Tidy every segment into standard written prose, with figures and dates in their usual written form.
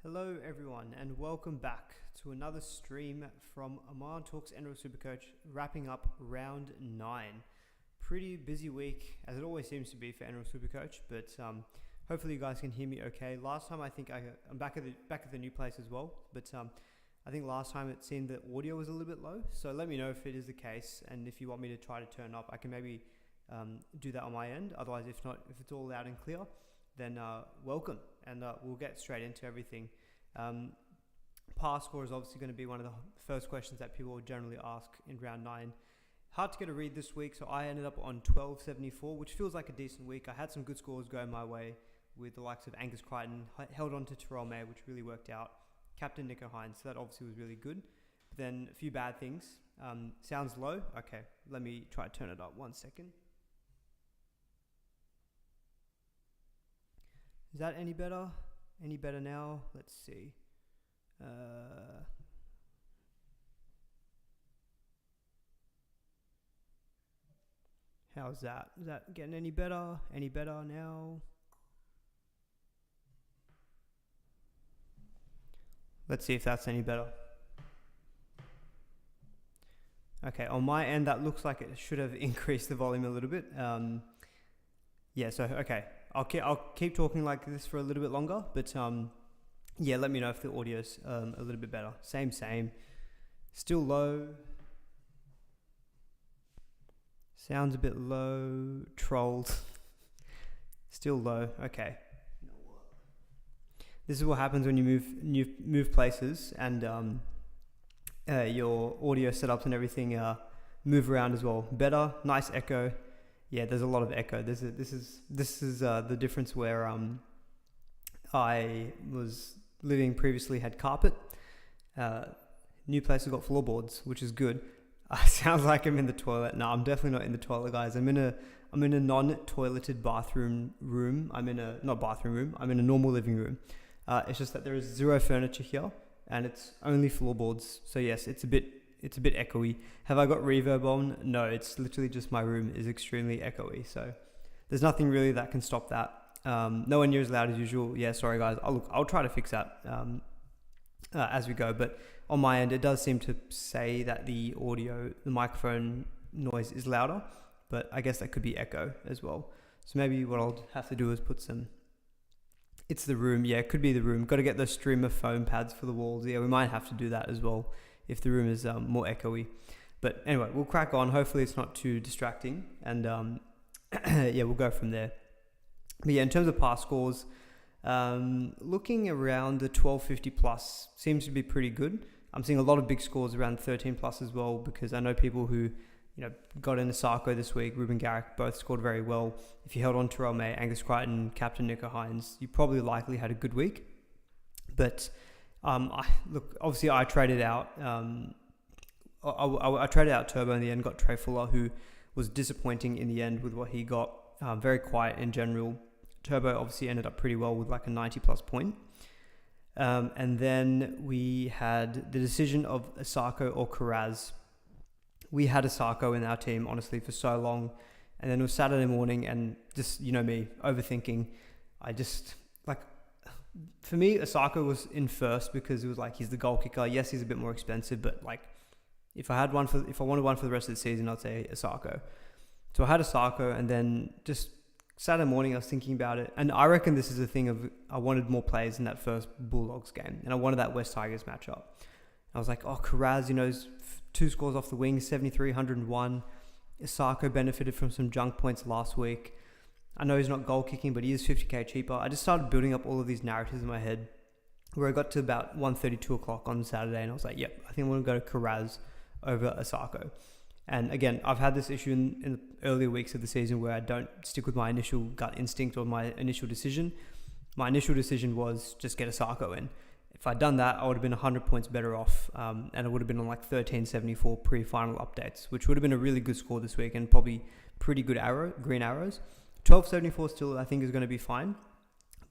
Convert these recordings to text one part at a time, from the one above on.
Hello everyone and welcome back to another stream from Amman Talks NRL SuperCoach, wrapping up round 9. Pretty busy week, as it always seems to be for NRL SuperCoach, but hopefully you guys can hear me okay. Last time I'm back at the new place as well, but I think last time it seemed that audio was a little bit low, so let me know if it is the case, and if you want me to try to turn up, I can maybe do that on my end. Otherwise, if not, if it's all loud and clear, then welcome, and we'll get straight into everything. Pass score is obviously going to be one of the first questions that people will generally ask in round 9. Hard to get a read this week, so I ended up on 1274, which feels like a decent week. I had some good scores going my way with the likes of Angus Crichton, held on to Terrell May, which really worked out. Captain Nico Hines, so that obviously was really good. But then a few bad things. Sounds low? Okay, let me try to turn it up 1 second. Is that any better? Any better now? Let's see. How's that? Is that getting any better? Any better now? Let's see if that's any better. Okay, on my end, that looks like it should have increased the volume a little bit. Yeah, so, okay. I'll keep talking like this for a little bit longer, but yeah, let me know if the audio's a little bit better. Same. Still low. Sounds a bit low. Trolled. Still low. Okay. This is what happens when you move places and your audio setups and everything move around as well. Better, nice echo. Yeah, there's a lot of echo. This is the difference where I was living previously had carpet. New place has got floorboards, which is good. Sounds like I'm in the toilet. No, I'm definitely not in the toilet, guys. I'm in a non-toileted bathroom room. I'm in a normal living room. It's just that there is zero furniture here, and it's only floorboards. So yes, it's a bit echoey. Have I got reverb on? No, it's literally just my room is extremely echoey. So there's nothing really that can stop that. Nowhere near as loud as usual. Yeah, sorry guys. I'll try to fix that as we go. But on my end, it does seem to say that the microphone noise is louder, but I guess that could be echo as well. So maybe what I'll have to do is put some... It's the room. Yeah, it could be the room. Got to get those streamer foam pads for the walls. Yeah, we might have to do that as well if the room is more echoey. But anyway, we'll crack on. Hopefully it's not too distracting. And yeah, we'll go from there. But yeah, in terms of pass scores, looking around the 1250 plus seems to be pretty good. I'm seeing a lot of big scores around 13 plus as well, because I know people who got in the Sarko this week. Ruben Garrick both scored very well. If you held on to Terrell May, Angus Crichton, Captain Nico Hines, you probably likely had a good week. But obviously I traded out. I traded out Turbo in the end, got Trey Fuller, who was disappointing in the end with what he got. Very quiet in general. Turbo obviously ended up pretty well with like a 90 plus point. And then we had the decision of Asako or Karaz. We had Asako in our team, honestly, for so long. And then it was Saturday morning and just, me, overthinking. For me, Asako was in first because it was like, he's the goal kicker. Yes, he's a bit more expensive, but like, if I wanted one for the rest of the season, I'd say Asako. So I had Asako, and then just Saturday morning, I was thinking about it. And I reckon this is a thing of, I wanted more players in that first Bulldogs game. And I wanted that West Tigers matchup. I was like, Karaz, 2 scores off the wing, 73, 101. Asako benefited from some junk points last week. I know he's not goal kicking, but he is 50k cheaper. I just started building up all of these narratives in my head where I got to about 1:32 o'clock on Saturday and I was like, yep, I think I'm going to go to Karaz over Asako. And again, I've had this issue in the earlier weeks of the season where I don't stick with my initial gut instinct or my initial decision. My initial decision was just get Asako in. If I'd done that, I would have been 100 points better off, and it would have been on like 1374 pre-final updates, which would have been a really good score this week and probably pretty good green arrows. 1274 still, I think, is going to be fine,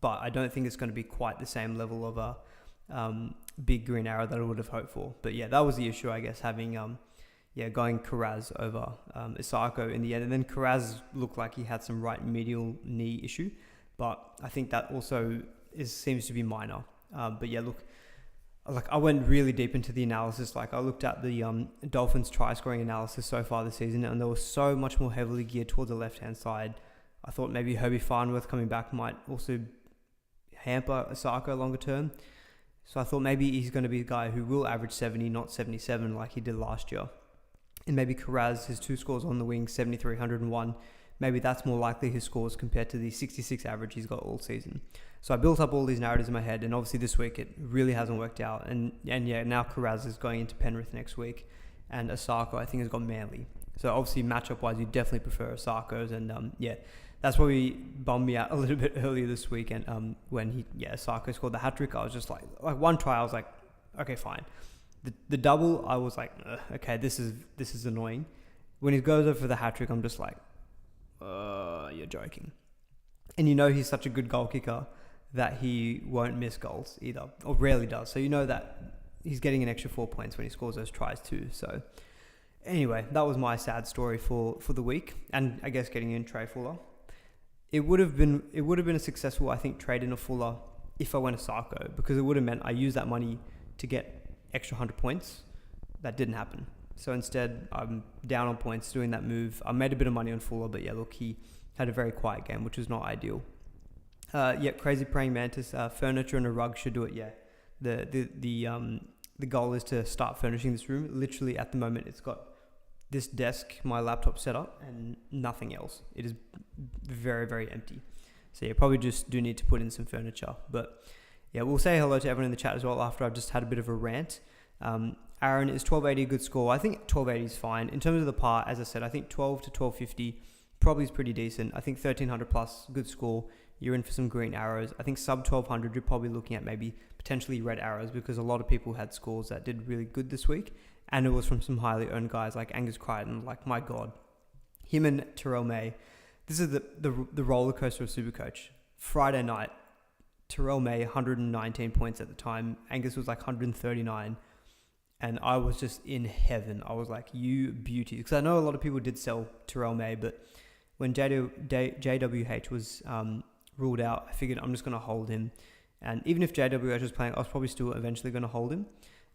but I don't think it's going to be quite the same level of a big green arrow that I would have hoped for. But yeah, that was the issue, I guess, having going Karaz over Asako in the end. And then Karaz looked like he had some right medial knee issue, but I think that also seems to be minor. But yeah, look, like I went really deep into the analysis. Like I looked at the Dolphins try scoring analysis so far this season, and there was so much more heavily geared towards the left-hand side. I thought maybe Herbie Farnworth coming back might also hamper Osako longer term. So I thought maybe he's going to be a guy who will average 70, not 77 like he did last year. And maybe Carraz, his 2 scores on the wing, 73-101. Maybe that's more likely his scores compared to the 66 average he's got all season. So I built up all these narratives in my head, and obviously this week it really hasn't worked out. And yeah, now Carraz is going into Penrith next week, and Osako I think has got Manly. So obviously matchup-wise, you definitely prefer Osako's, and yeah, that's why we bummed me out a little bit earlier this week. And when Osako scored the hat-trick, I was just like one try, I was like, okay, fine. The double, I was like, okay, this is annoying. When he goes over for the hat-trick, I'm just like, you're joking. And you know he's such a good goal kicker that he won't miss goals either, or rarely does. So you know that he's getting an extra 4 points when he scores those tries too. So anyway, that was my sad story for the week, and I guess getting in Trey Fuller. It would have been a successful, I think, trade in a Fuller if I went Osako, because it would have meant I used that money to get extra 100 points. That didn't happen. So instead, I'm down on points doing that move. I made a bit of money on Fuller, but yeah, look, he had a very quiet game, which was not ideal. Crazy praying mantis. Furniture and a rug should do it. Yeah, the goal is to start furnishing this room. Literally at the moment, it's got this desk, my laptop set up, and nothing else. It is very, very empty. So yeah, probably just do need to put in some furniture. But yeah, we'll say hello to everyone in the chat as well after I've just had a bit of a rant. Aaron, is 1280 a good score? I think 1280 is fine. In terms of the par, as I said, I think 12 to 1250 probably is pretty decent. I think 1300 plus, good score. You're in for some green arrows. I think sub 1200, you're probably looking at maybe potentially red arrows, because a lot of people had scores that did really good this week. And it was from some highly owned guys like Angus Crichton. Like, my God. Him and Terrell May. This is the roller coaster of Supercoach. Friday night, Terrell May, 119 points at the time. Angus was like 139. And I was just in heaven. I was like, you beauty. Because I know a lot of people did sell Terrell May, but when JWH was ruled out, I figured I'm just going to hold him. And even if JWH was playing, I was probably still eventually going to hold him.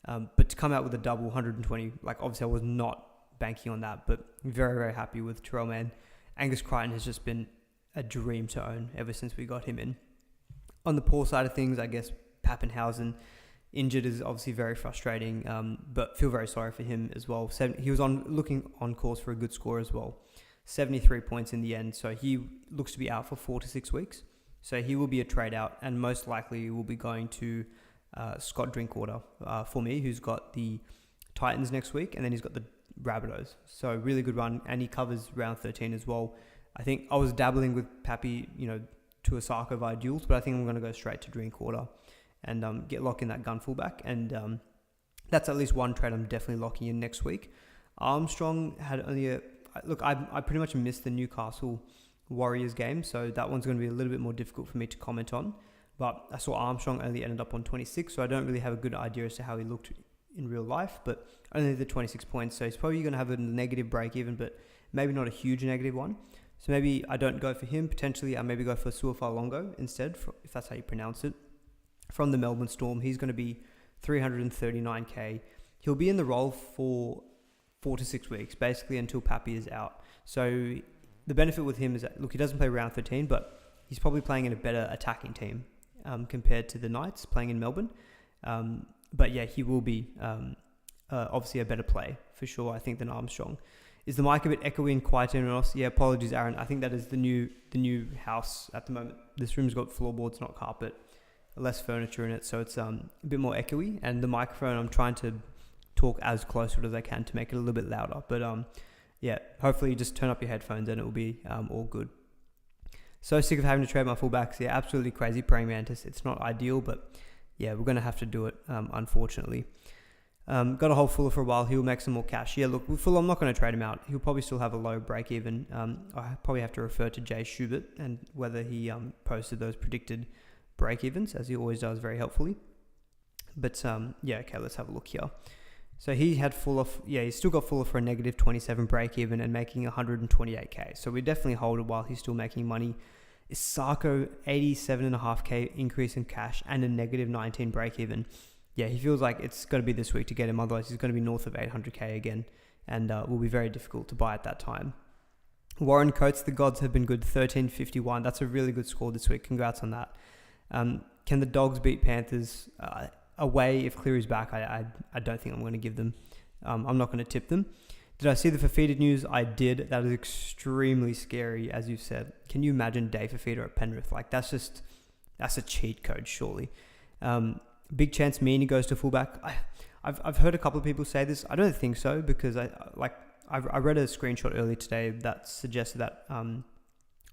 But to come out with a double 120, like obviously I was not banking on that, but very, very happy with Terrell May. Angus Crichton has just been a dream to own ever since we got him in. On the poor side of things, I guess Pappenhausen injured is obviously very frustrating, but feel very sorry for him as well. He was looking on course for a good score as well. 73 points in the end, so he looks to be out for 4 to 6 weeks. So he will be a trade out, and most likely will be going to Scott Drinkwater for me, who's got the Titans next week, and then he's got the Rabbitohs. So really good run, and he covers round 13 as well. I think I was dabbling with Pappy, to Osako via duels, but I think I'm going to go straight to Drinkwater and get lock in that gun fullback, and that's at least one trade I'm definitely locking in next week. Armstrong had only I pretty much missed the Newcastle Warriors game, so that one's going to be a little bit more difficult for me to comment on. But I saw Armstrong only ended up on 26, so I don't really have a good idea as to how he looked in real life, but only the 26 points, so he's probably going to have a negative break even, but maybe not a huge negative one. So maybe I don't go for him. Potentially I maybe go for Suafalongo instead, if that's how you pronounce it. From the Melbourne Storm, he's going to be 339k. He'll be in the role for 4 to 6 weeks, basically until Pappy is out. So the benefit with him is that, look, he doesn't play round 13, but he's probably playing in a better attacking team compared to the Knights playing in Melbourne. But yeah, he will be obviously a better play for sure, I think, than Armstrong. Is the mic a bit echoey and quiet in else? Yeah, apologies, Aaron. I think that is the new house at the moment. This room's got floorboards, not carpet, less furniture in it, so it's a bit more echoey. And the microphone, I'm trying to talk as close to it as I can to make it a little bit louder. But yeah, hopefully you just turn up your headphones and it will be all good. So sick of having to trade my fullbacks. Yeah, absolutely crazy praying mantis. It's not ideal, but yeah, we're going to have to do it, unfortunately. Got to hold Fuller for a while. He'll make some more cash. Yeah, look, with Fuller, I'm not going to trade him out. He'll probably still have a low break even. I probably have to refer to Jay Schubert and whether he posted those predicted break evens, as he always does very helpfully. But yeah, okay, let's have a look here. So he had Fuller, he's still got Fuller for a negative 27 break even and making 128k. So we definitely hold it while he's still making money. Isako, 87.5k increase in cash and a negative 19 break even. Yeah, he feels like it's going to be this week to get him. Otherwise, he's going to be north of 800k again, and will be very difficult to buy at that time. Warren Coates, the gods have been good, 1351. That's a really good score this week. Congrats on that. Can the Dogs beat Panthers away if Cleary's back? I don't think I'm going to give them. I'm not going to tip them. Did I see the Fafita news? I did. That is extremely scary, as you said. Can you imagine Dave Fafita at Penrith? Like, that's a cheat code, surely. Big chance Meany goes to fullback. I've heard a couple of people say this. I don't think so, because I read a screenshot earlier today that suggested that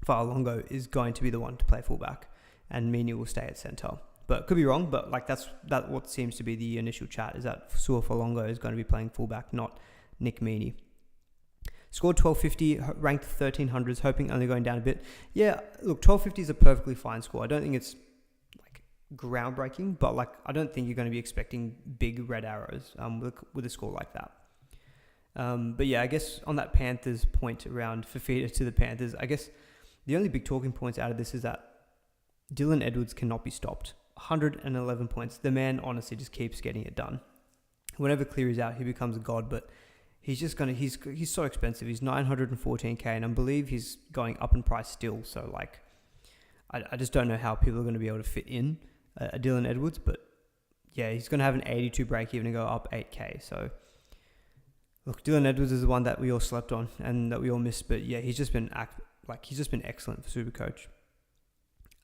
Fa'alongo is going to be the one to play fullback and Meany will stay at centre. But could be wrong, but like that's what seems to be the initial chat, is that Fa'alongo is going to be playing fullback, not Nick Meany. Scored 1250, ranked 1300s, hoping only going down a bit. Yeah, look, 1250 is a perfectly fine score. I don't think it's like groundbreaking, but like I don't think you're going to be expecting big red arrows with a score like that. But yeah, I guess on that Panthers point around Fafita to the Panthers, I guess the only big talking points out of this is that Dylan Edwards cannot be stopped. 111 points. The man honestly just keeps getting it done. Whenever Cleary's out, he becomes a god, but he's so expensive. He's 914k, and I believe he's going up in price still. So like, I just don't know how people are going to be able to fit in a Dylan Edwards, but yeah, he's going to have an 82 break even and go up 8k. So look, Dylan Edwards is the one that we all slept on and that we all missed, but yeah, he's just been excellent for SuperCoach.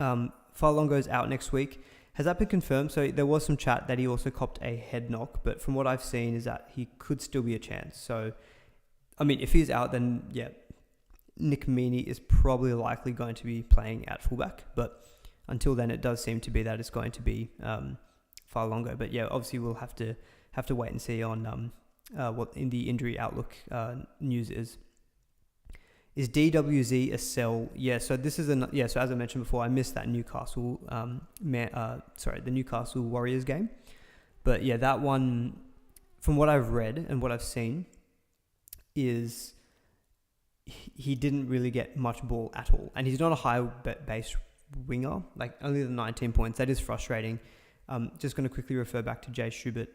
Fa'alongo's out next week. Has that been confirmed? So there was some chat that he also copped a head knock, but from what I've seen is that he could still be a chance. So, I mean, if he's out, then yeah, Nick Meany is probably likely going to be playing at fullback. But until then, it does seem to be that it's going to be Fa'alongo. But yeah, obviously we'll have to wait and see on what in the injury outlook news is. Is DWZ a sell? Yeah, so this is so as I mentioned before, I missed that Newcastle the Newcastle Warriors game. But yeah, that one, from what I've read and what I've seen, is he didn't really get much ball at all. And he's not a high base winger, like only the 19 points. That is frustrating. Just going to quickly refer back to Jay Schubert.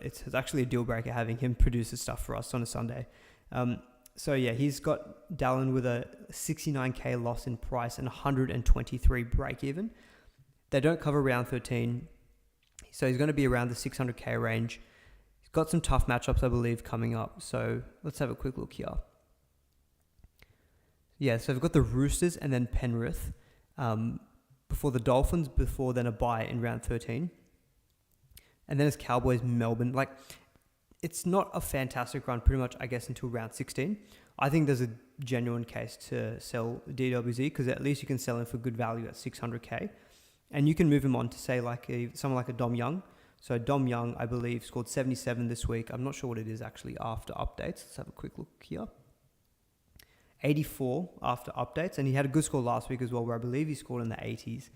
It's actually a deal breaker having him produce his stuff for us on a Sunday. So yeah, he's got Dallin with a 69k loss in price and 123 break even. They don't cover round 13, so he's going to be around the 600k range. He's got some tough matchups, I believe, coming up. So let's have a quick look here. Yeah, so we've got the Roosters and then Penrith before the Dolphins, before then a bye in round 13. And then it's Cowboys, Melbourne. Like, it's not a fantastic run pretty much, I guess, until round 16. I think there's a genuine case to sell DWZ because at least you can sell him for good value at 600k. And you can move him on to, say, someone like a Dom Young. So Dom Young, I believe, scored 77 this week. I'm not sure what it is actually after updates. Let's have a quick look here. 84 after updates. And he had a good score last week as well, where I believe he scored in the 80s.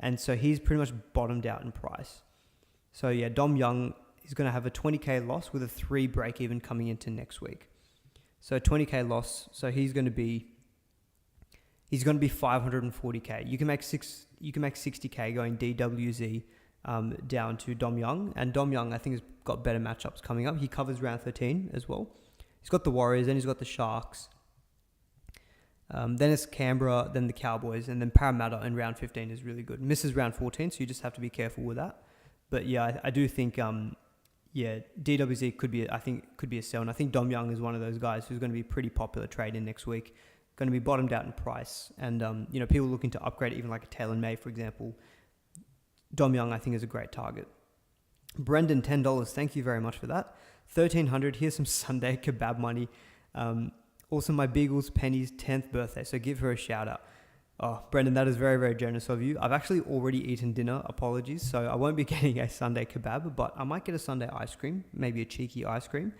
And so he's pretty much bottomed out in price. So yeah, Dom Young, he's going to have a 20k loss with a 3 break even coming into next week. So 20k loss. So he's going to be 540k. You can make 60k going DWZ down to Dom Young, and Dom Young I think has got better matchups coming up. He covers round 13 as well. He's got the Warriors, then he's got the Sharks. Then it's Canberra, then the Cowboys, and then Parramatta in round 15 is really good. Misses round 14, so you just have to be careful with that. But yeah, I do think DWZ could be a sell, and I think Dom Young is one of those guys who's going to be pretty popular trade in next week. Going to be bottomed out in price, and people looking to upgrade, even like a Taylor May, for example. Dom Young, I think, is a great target. Brendan, $10. Thank you very much for that. 1,300. Here's some Sunday kebab money. Also, my Beagle's Penny's 10th birthday, so give her a shout out. Oh, Brendan, that is very, very generous of you. I've actually already eaten dinner. Apologies. So I won't be getting a Sunday kebab, but I might get a Sunday ice cream, maybe a cheeky ice cream.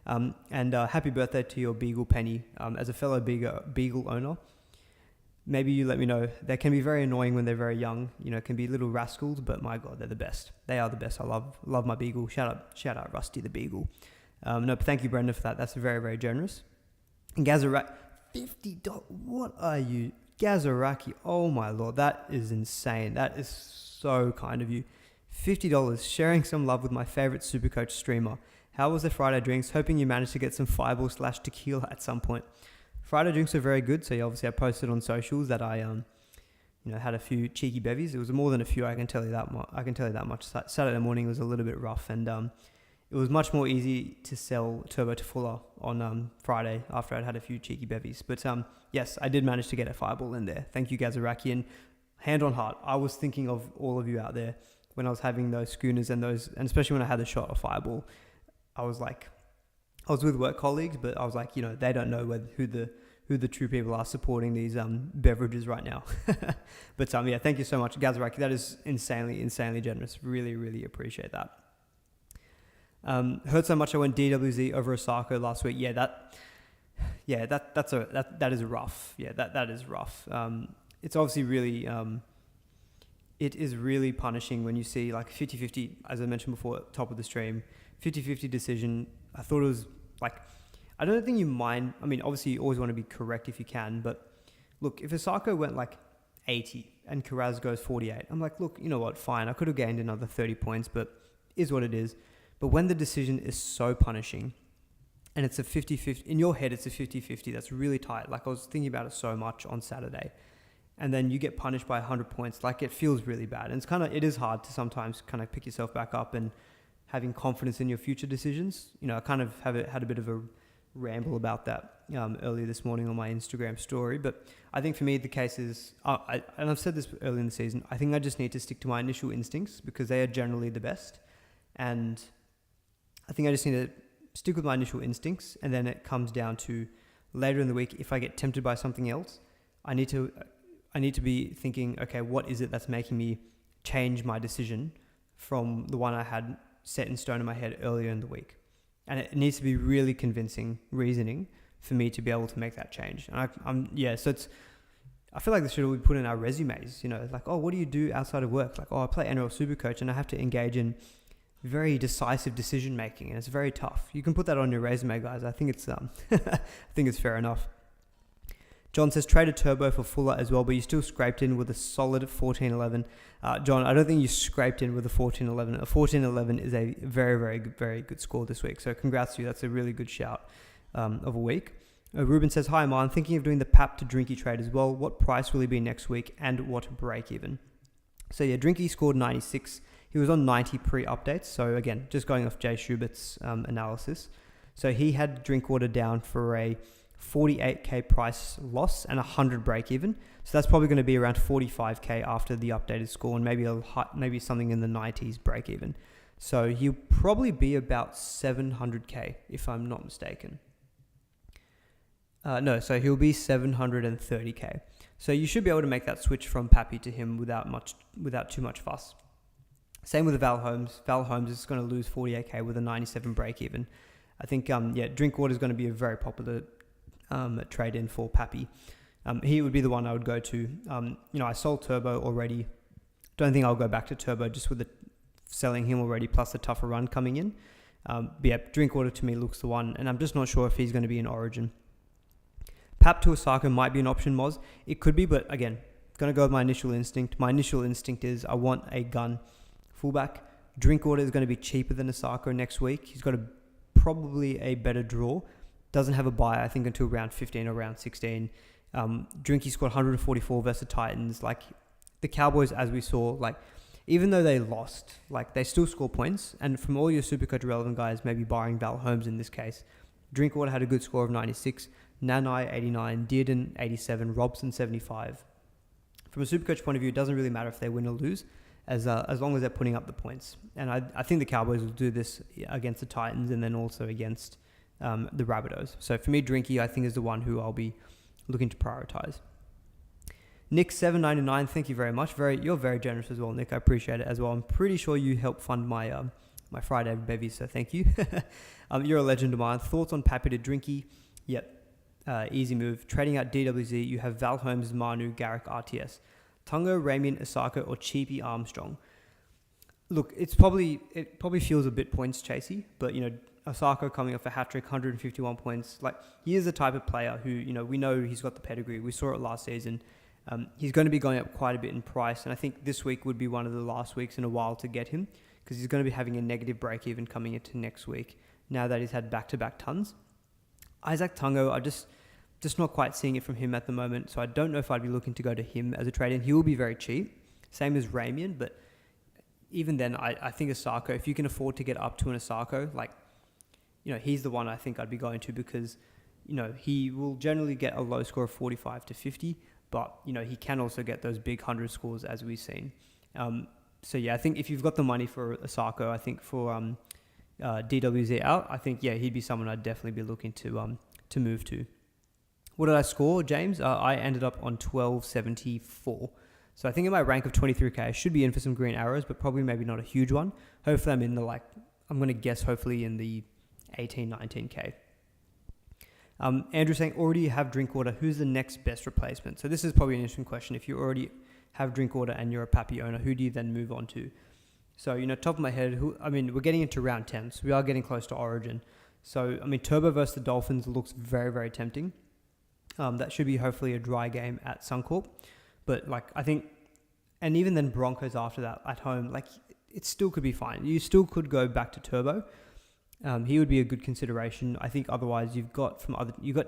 And happy birthday to your Beagle Penny. As a fellow Beagle owner, maybe you let me know. They can be very annoying when they're very young. Can be little rascals, but my God, they're the best. They are the best. I love my Beagle. Shout out Rusty the Beagle. But thank you, Brendan, for that. That's very, very generous. And Gazarat, $50. What are you Gazaraki, oh my lord, that is insane. That is so kind of you. $50, sharing some love with my favorite SuperCoach streamer. How was the Friday drinks? Hoping you managed to get some fireball/tequila at some point. Friday drinks are very good. So obviously I posted on socials that I had a few cheeky bevies. It was more than a few, I can tell you that much. Saturday morning was a little bit rough, and it was much more easy to sell Turbo to Fuller on Friday after I'd had a few cheeky bevies. But yes, I did manage to get a fireball in there. Thank you, Gazaraki. And hand on heart, I was thinking of all of you out there when I was having those schooners and especially when I had the shot of fireball. I was with work colleagues, but I was like, they don't know who the true people are supporting these beverages right now. But yeah, thank you so much, Gazaraki. That is insanely generous. Really, really appreciate that. Heard so much I went DWZ over Osaka last week. That is rough. Yeah, that is rough. It's obviously really it is really punishing when you see like 50-50, as I mentioned before at the top of the stream, 50-50 decision. I thought it was like, I don't think you mind. I mean, obviously you always want to be correct if you can, but look, if Osaka went like 80 and Karaz goes 48, I'm like, look, you know what, fine. I could have gained another 30 points, but is what it is. But when the decision is so punishing and it's a 50-50, in your head it's a 50-50, that's really tight. Like I was thinking about it so much on Saturday, and then you get punished by 100 points, like it feels really bad. And it is hard to sometimes kind of pick yourself back up and having confidence in your future decisions. I kind of had a bit of a ramble about that earlier this morning on my Instagram story. But I think for me, the case is, and I've said this early in the season, I think I just need to stick to my initial instincts because they are generally the best. And I think I just need to stick with my initial instincts, and then it comes down to later in the week, if I get tempted by something else, I need to be thinking, okay, what is it that's making me change my decision from the one I had set in stone in my head earlier in the week? And it needs to be really convincing reasoning for me to be able to make that change. And I feel like this should be put in our resumes, like, oh, what do you do outside of work? Like, oh, I play NRL SuperCoach and I have to engage in very decisive decision making, and it's very tough. You can put that on your resume, guys. I think it's I think it's fair enough. John says traded Turbo for Fuller as well, but you still scraped in with a solid 14-11. John, I don't think you scraped in with a 14-11. A 14-11 is a very, very, very good score this week. So congrats to you. That's a really good shout of a week. Ruben says, hi, I'm thinking of doing the Pap to Drinky trade as well. What price will he be next week and what break even? So yeah, Drinky scored 96. He was on 90 pre-updates. So again, just going off Jay Schubert's analysis. So he had Drinkwater down for a 48k price loss and 100 break even. So that's probably going to be around 45k after the updated score, and maybe something in the 90s break even. So he'll probably be about 700k if I'm not mistaken. So he'll be 730k. So you should be able to make that switch from Pappy to him without too much fuss. Same with the Val Holmes. Val Holmes is going to lose 48k with a 97 break even. I think Drinkwater is going to be a very popular trade in for Pappy. He would be the one I would go to. I sold Turbo already. Don't think I'll go back to Turbo just with the selling him already plus the tougher run coming in. Drinkwater to me looks the one, and I'm just not sure if he's going to be in Origin. Pap to Osaka might be an option, Moz. It could be, but again, going to go with my initial instinct. My initial instinct is I want a gun fullback. Drinkwater is going to be cheaper than Osaka next week. He's got probably a better draw. Doesn't have a bye, I think, until round 15 or round 16. Drinky scored 144 versus the Titans. Like, the Cowboys, as we saw, like, even though they lost, like, they still score points. And from all your SuperCoach relevant guys, maybe barring Val Holmes in this case, Drinkwater had a good score of 96, Nanai 89, Dearden 87, Robson 75. From a SuperCoach point of view, it doesn't really matter if they win or lose, as long as they're putting up the points. And I think the Cowboys will do this against the Titans and then also against the Rabbitohs. So for me, Drinky, I think, is the one who I'll be looking to prioritize. Nick 799, thank you very much. You're very generous as well, Nick. I appreciate it as well. I'm pretty sure you helped fund my my Friday bevy, so thank you. You're a legend of mine. Thoughts on Pappy to Drinky? Yep. Easy move. Trading out DWZ, you have Val Holmes, Manu, Garrick, RTS. Tungo, Ramian, Osaka, or Cheapy Armstrong. Look, it probably feels a bit points chasey, but Osaka coming off a hat-trick, 151 points. Like, he is the type of player who, we know he's got the pedigree. We saw it last season. He's going to be going up quite a bit in price, and I think this week would be one of the last weeks in a while to get him, because he's going to be having a negative break even coming into next week, now that he's had back-to-back tons. Isaac Tungo, I just not quite seeing it from him at the moment, so I don't know if I'd be looking to go to him as a trade-in. He will be very cheap, same as Ramian, but even then, I think Asako, if you can afford to get up to an Asako, he's the one I think I'd be going to, because, he will generally get a low score of 45 to 50, but, he can also get those big 100 scores as we've seen. I think if you've got the money for Asako, I think for DWZ out, I think, he'd be someone I'd definitely be looking to move to. What did I score, James? I ended up on 1274. So I think in my rank of 23k, I should be in for some green arrows, but probably maybe not a huge one. Hopefully I'm in the, I'm going to guess hopefully in the 18, 19k. Andrew saying, already have Drinkwater. Who's the next best replacement? So this is probably an interesting question. If you already have Drinkwater and you're a Pappy owner, who do you then move on to? So, top of my head, we're getting into round 10, so we are getting close to Origin. So, Turbo versus the Dolphins looks very, very tempting. That should be hopefully a dry game at Suncorp. But, I think, and even then Broncos after that at home, it still could be fine. You still could go back to Turbo. He would be a good consideration. I think otherwise you've got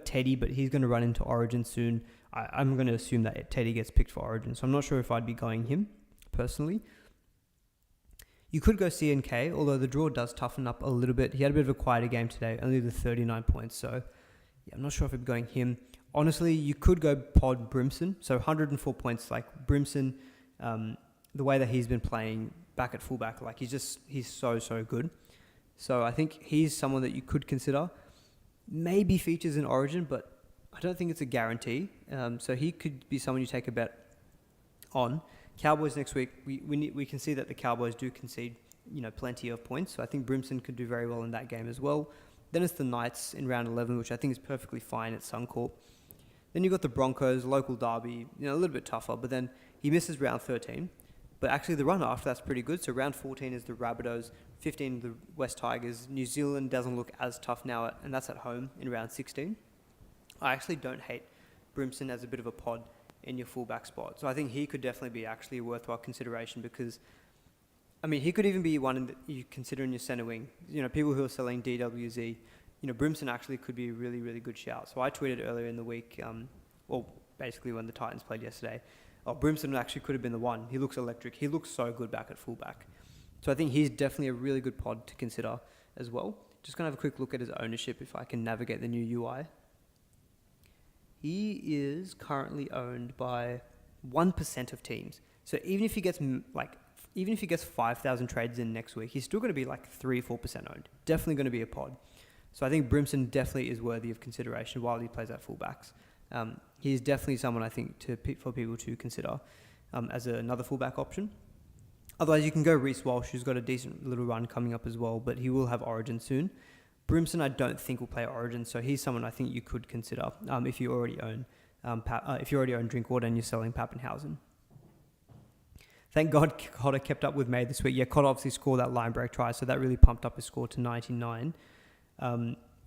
Teddy, but he's going to run into Origin soon. I'm going to assume that Teddy gets picked for Origin, so I'm not sure if I'd be going him, personally. You could go CNK, although the draw does toughen up a little bit. He had a bit of a quieter game today, only the 39 points, so I'm not sure if I'd be going him. Honestly, you could go Pod Brimson, so 104 points, Brimson, the way that he's been playing back at fullback, he's so good. So I think he's someone that you could consider. Maybe features in Origin, but I don't think it's a guarantee. So he could be someone you take a bet on. Cowboys next week, we can see that the Cowboys do concede, plenty of points. So I think Brimson could do very well in that game as well. Then it's the Knights in round 11, which I think is perfectly fine at Suncorp. Then you've got the Broncos, local derby, a little bit tougher, but then he misses round 13. But actually the run after that's pretty good. So round 14 is the Rabbitohs, 15 the West Tigers. New Zealand doesn't look as tough now, and that's at home in round 16. I actually don't hate Brimson as a bit of a pod in your fullback spot. So I think he could definitely be actually a worthwhile consideration, because, he could even be one that you consider in your centre wing. People who are selling DWZ, Brimson actually could be a really, really good shout. So I tweeted earlier in the week, basically when the Titans played yesterday, Brimson actually could have been the one. He looks electric. He looks so good back at fullback. So I think he's definitely a really good pod to consider as well. Just going to have a quick look at his ownership if I can navigate the new UI. He is currently owned by 1% of teams. So even if he gets 5,000 trades in next week, he's still going to be 3-4% owned. Definitely going to be a pod. So I think Brimson definitely is worthy of consideration while he plays at fullbacks. He's definitely someone I think for people to consider as another fullback option. Otherwise, you can go Reece Walsh, who's got a decent little run coming up as well, but he will have Origin soon. Brimson, I don't think will play Origin, so he's someone I think you could consider if you already own Drinkwater and you're selling Pappenhausen. Thank God Cotter kept up with May this week. Yeah, Cotter obviously scored that line break try, so that really pumped up his score to 99.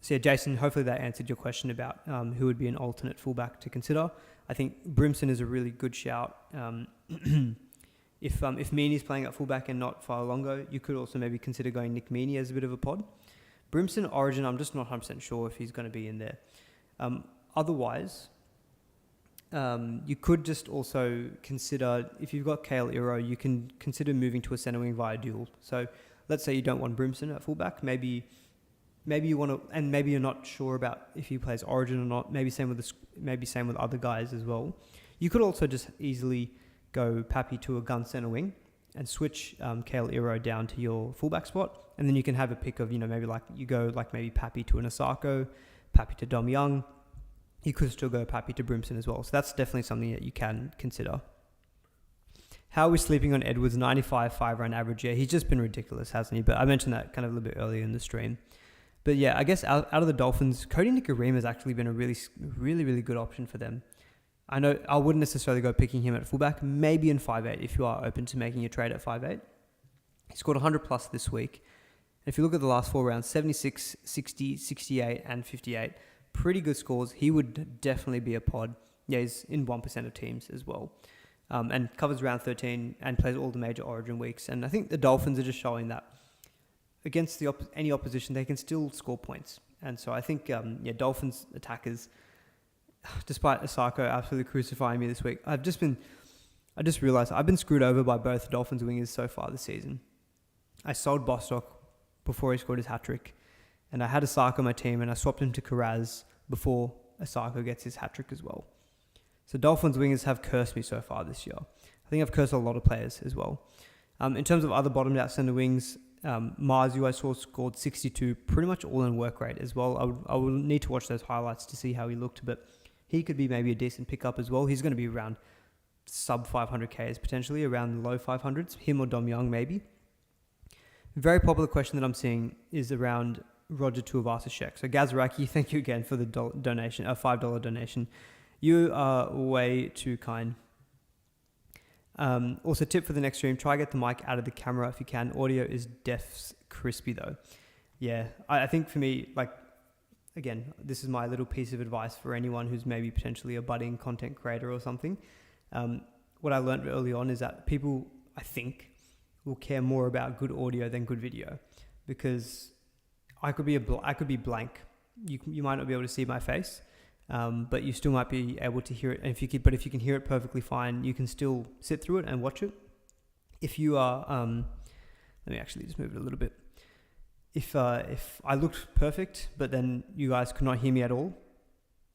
Jason, hopefully that answered your question about who would be an alternate fullback to consider. I think Brimson is a really good shout. If Meaney's playing at fullback and not Fa'alongo, you could also maybe consider going Nick Meaney as a bit of a pod. Brimson, Origin, I'm just not 100% sure if he's going to be in there. Otherwise, you could just also consider, if you've got Kale Iro, you can consider moving to a centre wing via dual. So let's say you don't want Brimson at fullback, maybe you want to, and maybe you're not sure about if he plays Origin or not. Maybe same with other guys as well. You could also just easily go Pappy to a gun centre wing and switch Kale Iro down to your fullback spot, and then you can have a pick of maybe Pappy to an Asako, Pappy to Dom Young. You could still go Pappy to Brimson as well. So that's definitely something that you can consider. How are we sleeping on Edwards? 95 5-round average. Yeah, he's just been ridiculous, hasn't he? But I mentioned that kind of a little bit earlier in the stream. But yeah, I guess out of the Dolphins, Cody Nikorima has actually been a really, really, really good option for them. I know I wouldn't necessarily go picking him at fullback, maybe in 5'8", if you are open to making a trade at 5'8". He scored 100 plus this week. And if you look at the last 4 rounds, 76, 60, 68, and 58, pretty good scores. He would definitely be a pod. Yeah, he's in 1% of teams as well. And covers round 13 and plays all the major Origin weeks. And I think the Dolphins are just showing that against any opposition, they can still score points. And so I think, Dolphins attackers, despite Osako absolutely crucifying me this week, I just realised I've been screwed over by both Dolphins wingers so far this season. I sold Bostock before he scored his hat-trick, and I had Osako on my team, and I swapped him to Karaz before Osako gets his hat-trick as well. So Dolphins wingers have cursed me so far this year. I think I've cursed a lot of players as well. In terms of other bottomed out centre wings, Marzu I saw scored 62, pretty much all in work rate as well. I will need to watch those highlights to see how he looked, but he could be maybe a decent pickup as well. He's going to be around sub 500Ks, potentially around the low 500s, him or Dom Young maybe. Very popular question that I'm seeing is around Roger Tuivasa-Sheck. So Gazaraki, thank you again for the donation, a $5 donation. You are way too kind. Also, tip for the next stream, try get the mic out of the camera if you can. Audio is def's crispy though. Yeah, I think for me, again, this is my little piece of advice for anyone who's maybe potentially a budding content creator or something. What I learned early on is that people, I think, will care more about good audio than good video, because I could be blank. You might not be able to see my face, but you still might be able to hear it. And if you can hear it perfectly fine, you can still sit through it and watch it. If you are, let me actually just move it a little bit. If I looked perfect, but then you guys could not hear me at all,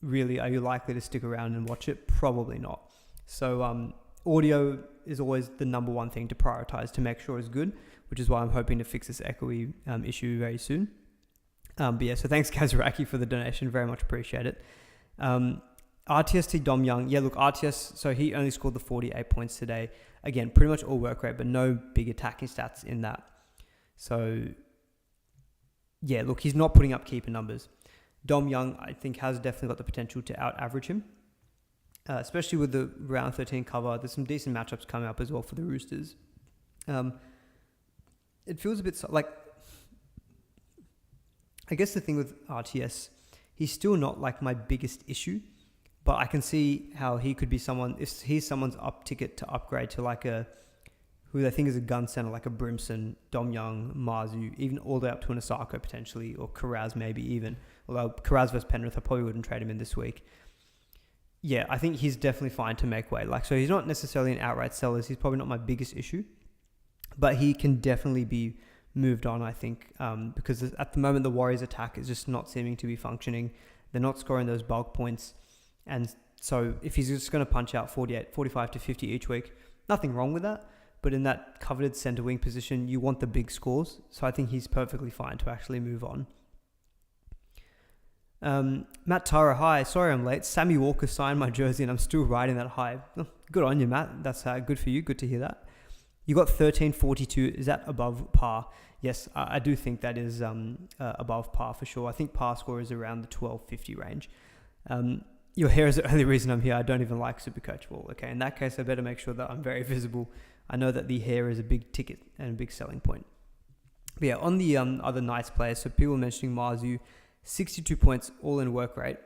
really, are you likely to stick around and watch it? Probably not. So audio is always the number one thing to prioritize to make sure it's good, which is why I'm hoping to fix this echoey issue very soon. But yeah, so thanks Kazaraki for the donation. Very much appreciate it. RTST Dom Young. Yeah, look, RTS, so he only scored the 48 points today. Again, pretty much all work rate, but no big attacking stats in that. So yeah, look, he's not putting up keeper numbers. Dom Young, I think, has definitely got the potential to out-average him, especially with the round 13 cover. There's some decent matchups coming up as well for the Roosters. It feels a bit like, I guess the thing with RTS, he's still not like my biggest issue, but I can see how he could be someone, if he's someone's up ticket to upgrade to like who they think is a gun center, like a Brimson, Dom Young, Marzu, even all the way up to an Osako potentially, or Karaz maybe even. Although Karaz versus Penrith, I probably wouldn't trade him in this week. Yeah, I think he's definitely fine to make way. So he's not necessarily an outright seller. He's probably not my biggest issue, but he can definitely be moved on, I think, because at the moment the Warriors attack is just not seeming to be functioning. They're not scoring those bulk points. And so if he's just going to punch out 45 to 50 each week, nothing wrong with that. But in that coveted centre wing position, you want the big scores. So I think he's perfectly fine to actually move on. Matt Tara, hi. Sorry I'm late. Sammy Walker signed my jersey and I'm still riding that high. Oh, good on you, Matt. That's good for you. Good to hear that. You got 1342. Is that above par? Yes, I do think that is above par for sure. I think par score is around the 1250 range. Your hair is the only reason I'm here. I don't even like SuperCoach ball. Okay, in that case, I better make sure that I'm very visible. I know that the hair is a big ticket and a big selling point. But yeah, on the other nice players, so people mentioning Marzu, 62 points all in work rate.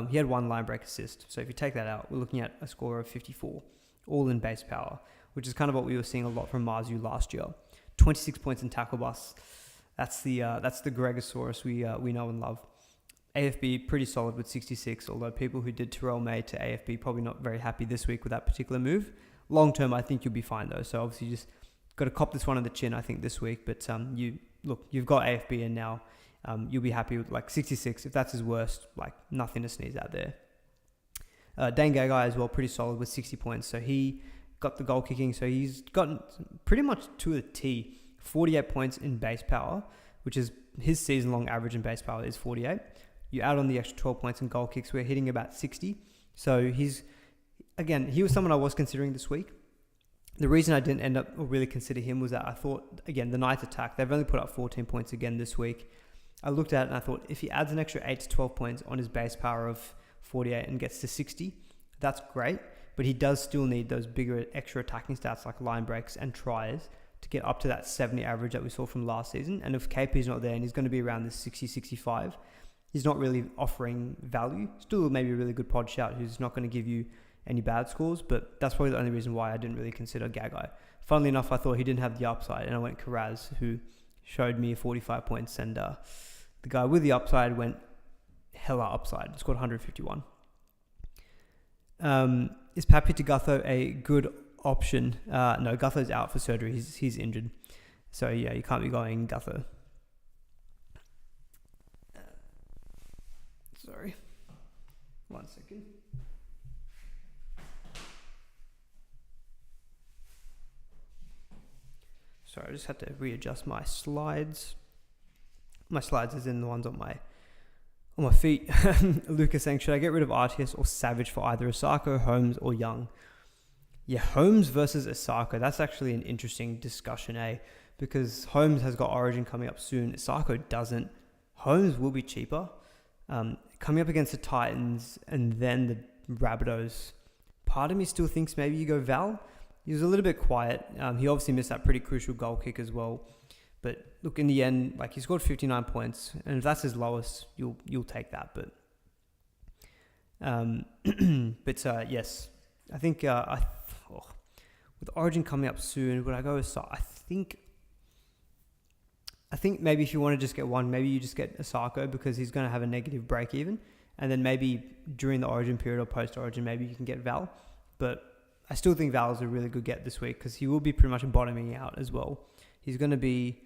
He had one line break assist. So if you take that out, we're looking at a score of 54, all in base power, which is kind of what we were seeing a lot from Marzu last year. 26 points in tackle bus. That's the Gregosaurus we know and love. AFB pretty solid with 66, although people who did Terrell May to AFB probably not very happy this week with that particular move. Long term, I think you'll be fine though. So obviously, you just got to cop this one on the chin, I think, this week. But you've got AFB, and now you'll be happy with like 66. If that's his worst, like nothing to sneeze at there. Dane Gagai as well, pretty solid with 60 points. So he got the goal kicking. So he's gotten pretty much to a T. 48 points in base power, which is his season-long average in base power is 48. You add on the extra 12 points in goal kicks, we're hitting about 60. So he was someone I was considering this week. The reason I didn't end up or really consider him was that I thought, again, the Knights attack, they've only put up 14 points again this week. I looked at it and I thought, if he adds an extra 8 to 12 points on his base power of 48 and gets to 60, that's great. But he does still need those bigger extra attacking stats like line breaks and tries to get up to that 70 average that we saw from last season. And if KP's not there and he's going to be around this 60, 65, he's not really offering value. Still maybe a really good pod shout who's not going to give you any bad scores, but that's probably the only reason why I didn't really consider Gagai. Funnily enough, I thought he didn't have the upside, and I went Karaz, who showed me 45 points, and the guy with the upside went hella upside, scored 151. Is Papi Gutho a good option? No, Gutho's out for surgery. He's injured. So yeah, you can't be going Gutho. Sorry. 1 second. Sorry, I just had to readjust my slides. My slides is in the ones on my feet. Lucas saying, should I get rid of RTS or Savage for either Osako, Holmes, or Young? Yeah, Holmes versus Osako. That's actually an interesting discussion, because Holmes has got Origin coming up soon. Osako doesn't. Holmes will be cheaper. Coming up against the Titans and then the Rabbitohs. Part of me still thinks maybe you go Val. He was a little bit quiet. He obviously missed that pretty crucial goal kick as well. But look, in the end, like, he scored 59 points, and if that's his lowest, you'll take that. But yes, I think with Origin coming up soon, would I go with? I think maybe if you want to just get one, maybe you just get Osako because he's going to have a negative break even, and then maybe during the Origin period or post Origin, maybe you can get Val. But I still think Val is a really good get this week because he will be pretty much bottoming out as well. He's going to be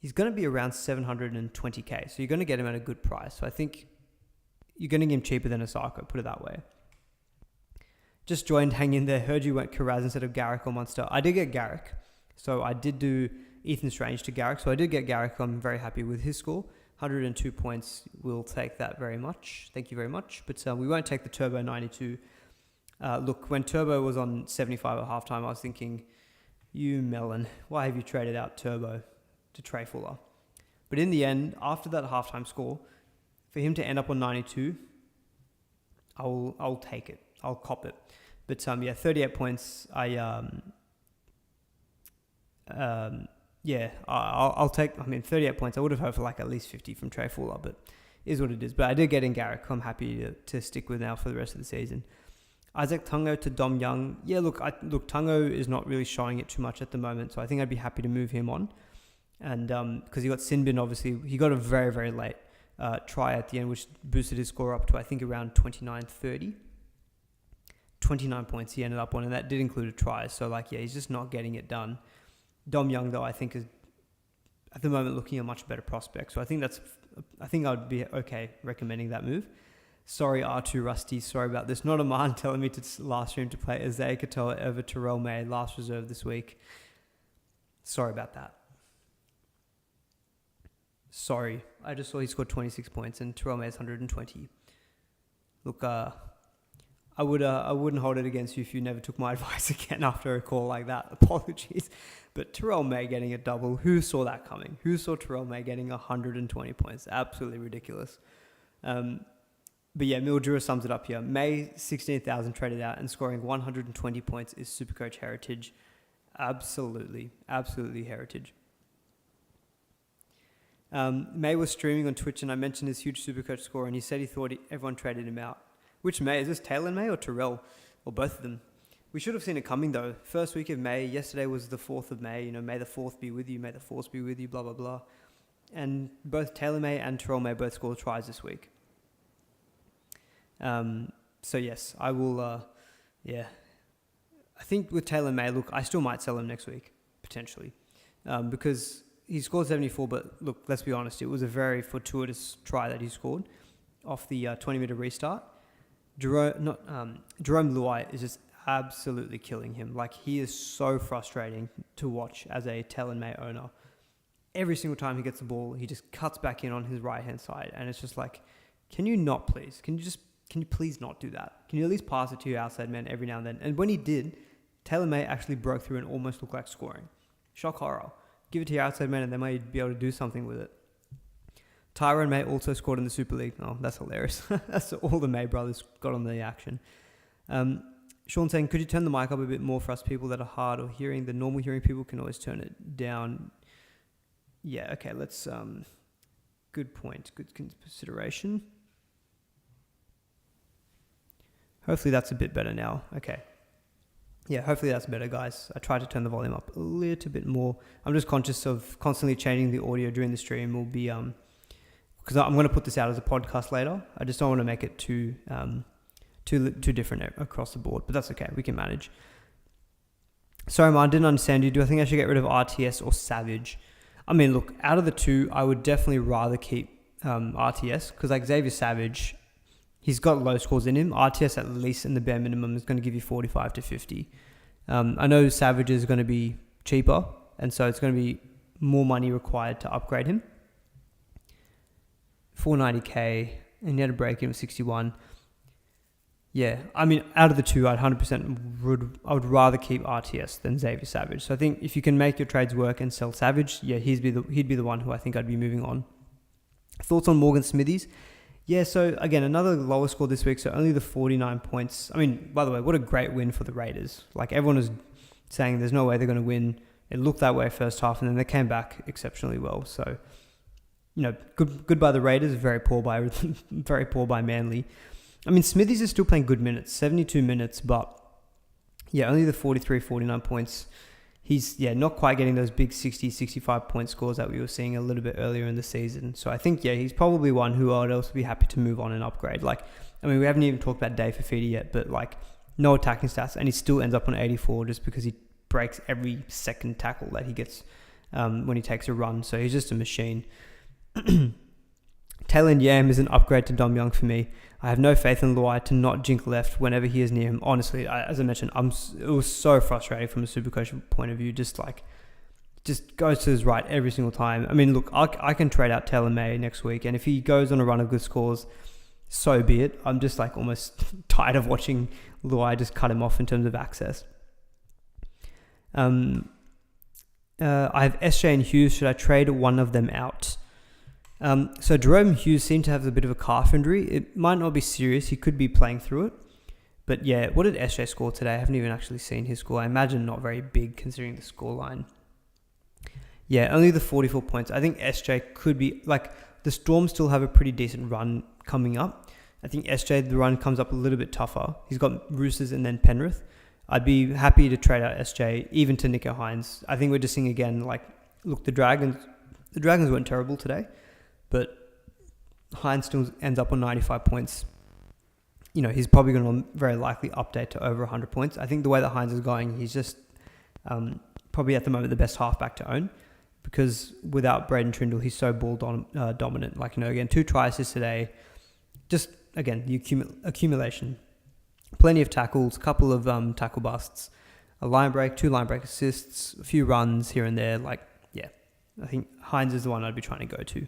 around 720k, so you're going to get him at a good price. So I think you're going to get him cheaper than Osako, put it that way. Just joined, hang in there. Heard you went Karaz instead of Garrick or Munster. I did get Garrick, so I did do Ethan Strange to Garrick. So I did get Garrick. I'm very happy with his score. 102 points. We'll take that very much. Thank you very much. But we won't take the Turbo 92. Look, when Turbo was on 75 at halftime, I was thinking, you melon, why have you traded out Turbo to Trey Fuller? But in the end, after that halftime score, for him to end up on 92, I'll take it. I'll cop it. But 38 points. I'll take. 38 points. I would have hoped for like at least 50 from Trey Fuller, but is what it is. But I did get in Garrick. I'm happy to stick with now for the rest of the season. Isaac Tungo to Dom Young. Yeah, look, Tungo is not really showing it too much at the moment, so I think I'd be happy to move him on. And because he got Sinbin, obviously, he got a very, very late try at the end, which boosted his score up to, I think, around 29-30. 29 points he ended up on, and that did include a try. So, he's just not getting it done. Dom Young, though, I think is, at the moment, looking a much better prospect. So I think I would be okay recommending that move. Sorry, R2 Rusty. Sorry about this. Not a man telling me to last stream to play Isaiah Katoa over Terrell May, last reserve this week. Sorry about that. Sorry. I just saw he scored 26 points and Terrell May's 120. Look, I wouldn't hold it against you if you never took my advice again after a call like that. Apologies. But Terrell May getting a double. Who saw that coming? Who saw Terrell May getting 120 points? Absolutely ridiculous. But yeah, Mildura sums it up here. May, 16,000 traded out and scoring 120 points is SuperCoach heritage. Absolutely heritage. May was streaming on Twitch and I mentioned his huge SuperCoach score and he said he thought everyone traded him out. Which May? Is this Taylor May or Terrell? Or both of them? We should have seen it coming though. First week of May, yesterday was the 4th of May. May the 4th be with you, may the 4th be with you, blah, blah, blah. And both Taylor May and Terrell May both scored tries this week. So yes, I will, I think with Taylor May, look, I still might sell him next week, potentially, because he scored 74, but look, let's be honest, it was a very fortuitous try that he scored off the 20-meter restart. Jerome Luai is just absolutely killing him. He is so frustrating to watch as a Taylor May owner. Every single time he gets the ball, he just cuts back in on his right-hand side, and it's just can you not please? Can you please not do that? Can you at least pass it to your outside man every now and then? And when he did, Taylor May actually broke through and almost looked like scoring. Shock horror. Give it to your outside man and they might be able to do something with it. Tyrone May also scored in the Super League. Oh, that's hilarious. That's all the May brothers got on the action. Sean saying, could you turn the mic up a bit more for us people that are hard of hearing? The normal hearing people can always turn it down. Yeah, okay, let's Good point. Good consideration. Hopefully that's a bit better now. Okay. Yeah, hopefully that's better, guys. I tried to turn the volume up a little bit more. I'm just conscious of constantly changing the audio during the stream. Will be because I'm going to put this out as a podcast later. I just don't want to make it too different across the board, but that's okay. We can manage. Sorry, man, I didn't understand you. Do I think I should get rid of RTS or Savage? I mean, look, out of the two, I would definitely rather keep RTS because like Xavier Savage, he's got low scores in him. RTS, at least in the bare minimum, is going to give you 45 to 50. I know Savage is going to be cheaper, and so it's going to be more money required to upgrade him. 490k, and he had a break-in of 61. Yeah, I mean, out of the two, I would rather keep RTS than Xavier Savage. So I think if you can make your trades work and sell Savage, yeah, he'd be the one who I think I'd be moving on. Thoughts on Morgan Smithies? Yeah, so again, another lower score this week, so only the 49 points. I mean, by the way, what a great win for the Raiders. Like, everyone was saying there's no way they're going to win. It looked that way first half, and then they came back exceptionally well. So, you know, good by the Raiders, very poor by Manly. I mean, Smithies is still playing good minutes, 72 minutes, but yeah, only the 43, 49 points. He's, not quite getting those big 60, 65 point scores that we were seeing a little bit earlier in the season. So I think, he's probably one who I would also be happy to move on and upgrade. Like, I mean, we haven't even talked about Dave Fafita yet, but like, no attacking stats, and he still ends up on 84 just because he breaks every second tackle that he gets when he takes a run. So he's just a machine. Taylor Yam is an upgrade to Dom Young for me. I have no faith in Luai to not jink left whenever he is near him. Honestly, as I mentioned, it was so frustrating from a SuperCoach point of view. Just goes to his right every single time. I mean, look, I can trade out Taylor May next week, and if he goes on a run of good scores, so be it. I'm just like almost tired of watching Luai just cut him off in terms of access. I have SJ and Hughes. Should I trade one of them out? So Jerome Hughes seemed to have a bit of a calf injury. It might not be serious. He could be playing through it. But yeah, what did SJ score today? I haven't even actually seen his score. I imagine not very big considering the scoreline. Yeah, only the 44 points. I think SJ could be, like, the Storm still have a pretty decent run coming up. I think SJ, the run comes up a little bit tougher. He's got Roosters and then Penrith. I'd be happy to trade out SJ, even to Nico Hines. I think we're just seeing again, like, look, the Dragons weren't terrible today. But Hines still ends up on 95 points. You know, he's probably going to very likely update to over 100 points. I think the way that Hines is going, he's just probably at the moment the best halfback to own, because without Braden Trindle, he's so ball dominant. Like, you know, again, 2 try assists today. Just, again, the accumulation. Plenty of tackles, couple of tackle busts, a line break, 2 line break assists, a few runs here and there. Like, yeah, I think Hines is the one I'd be trying to go to.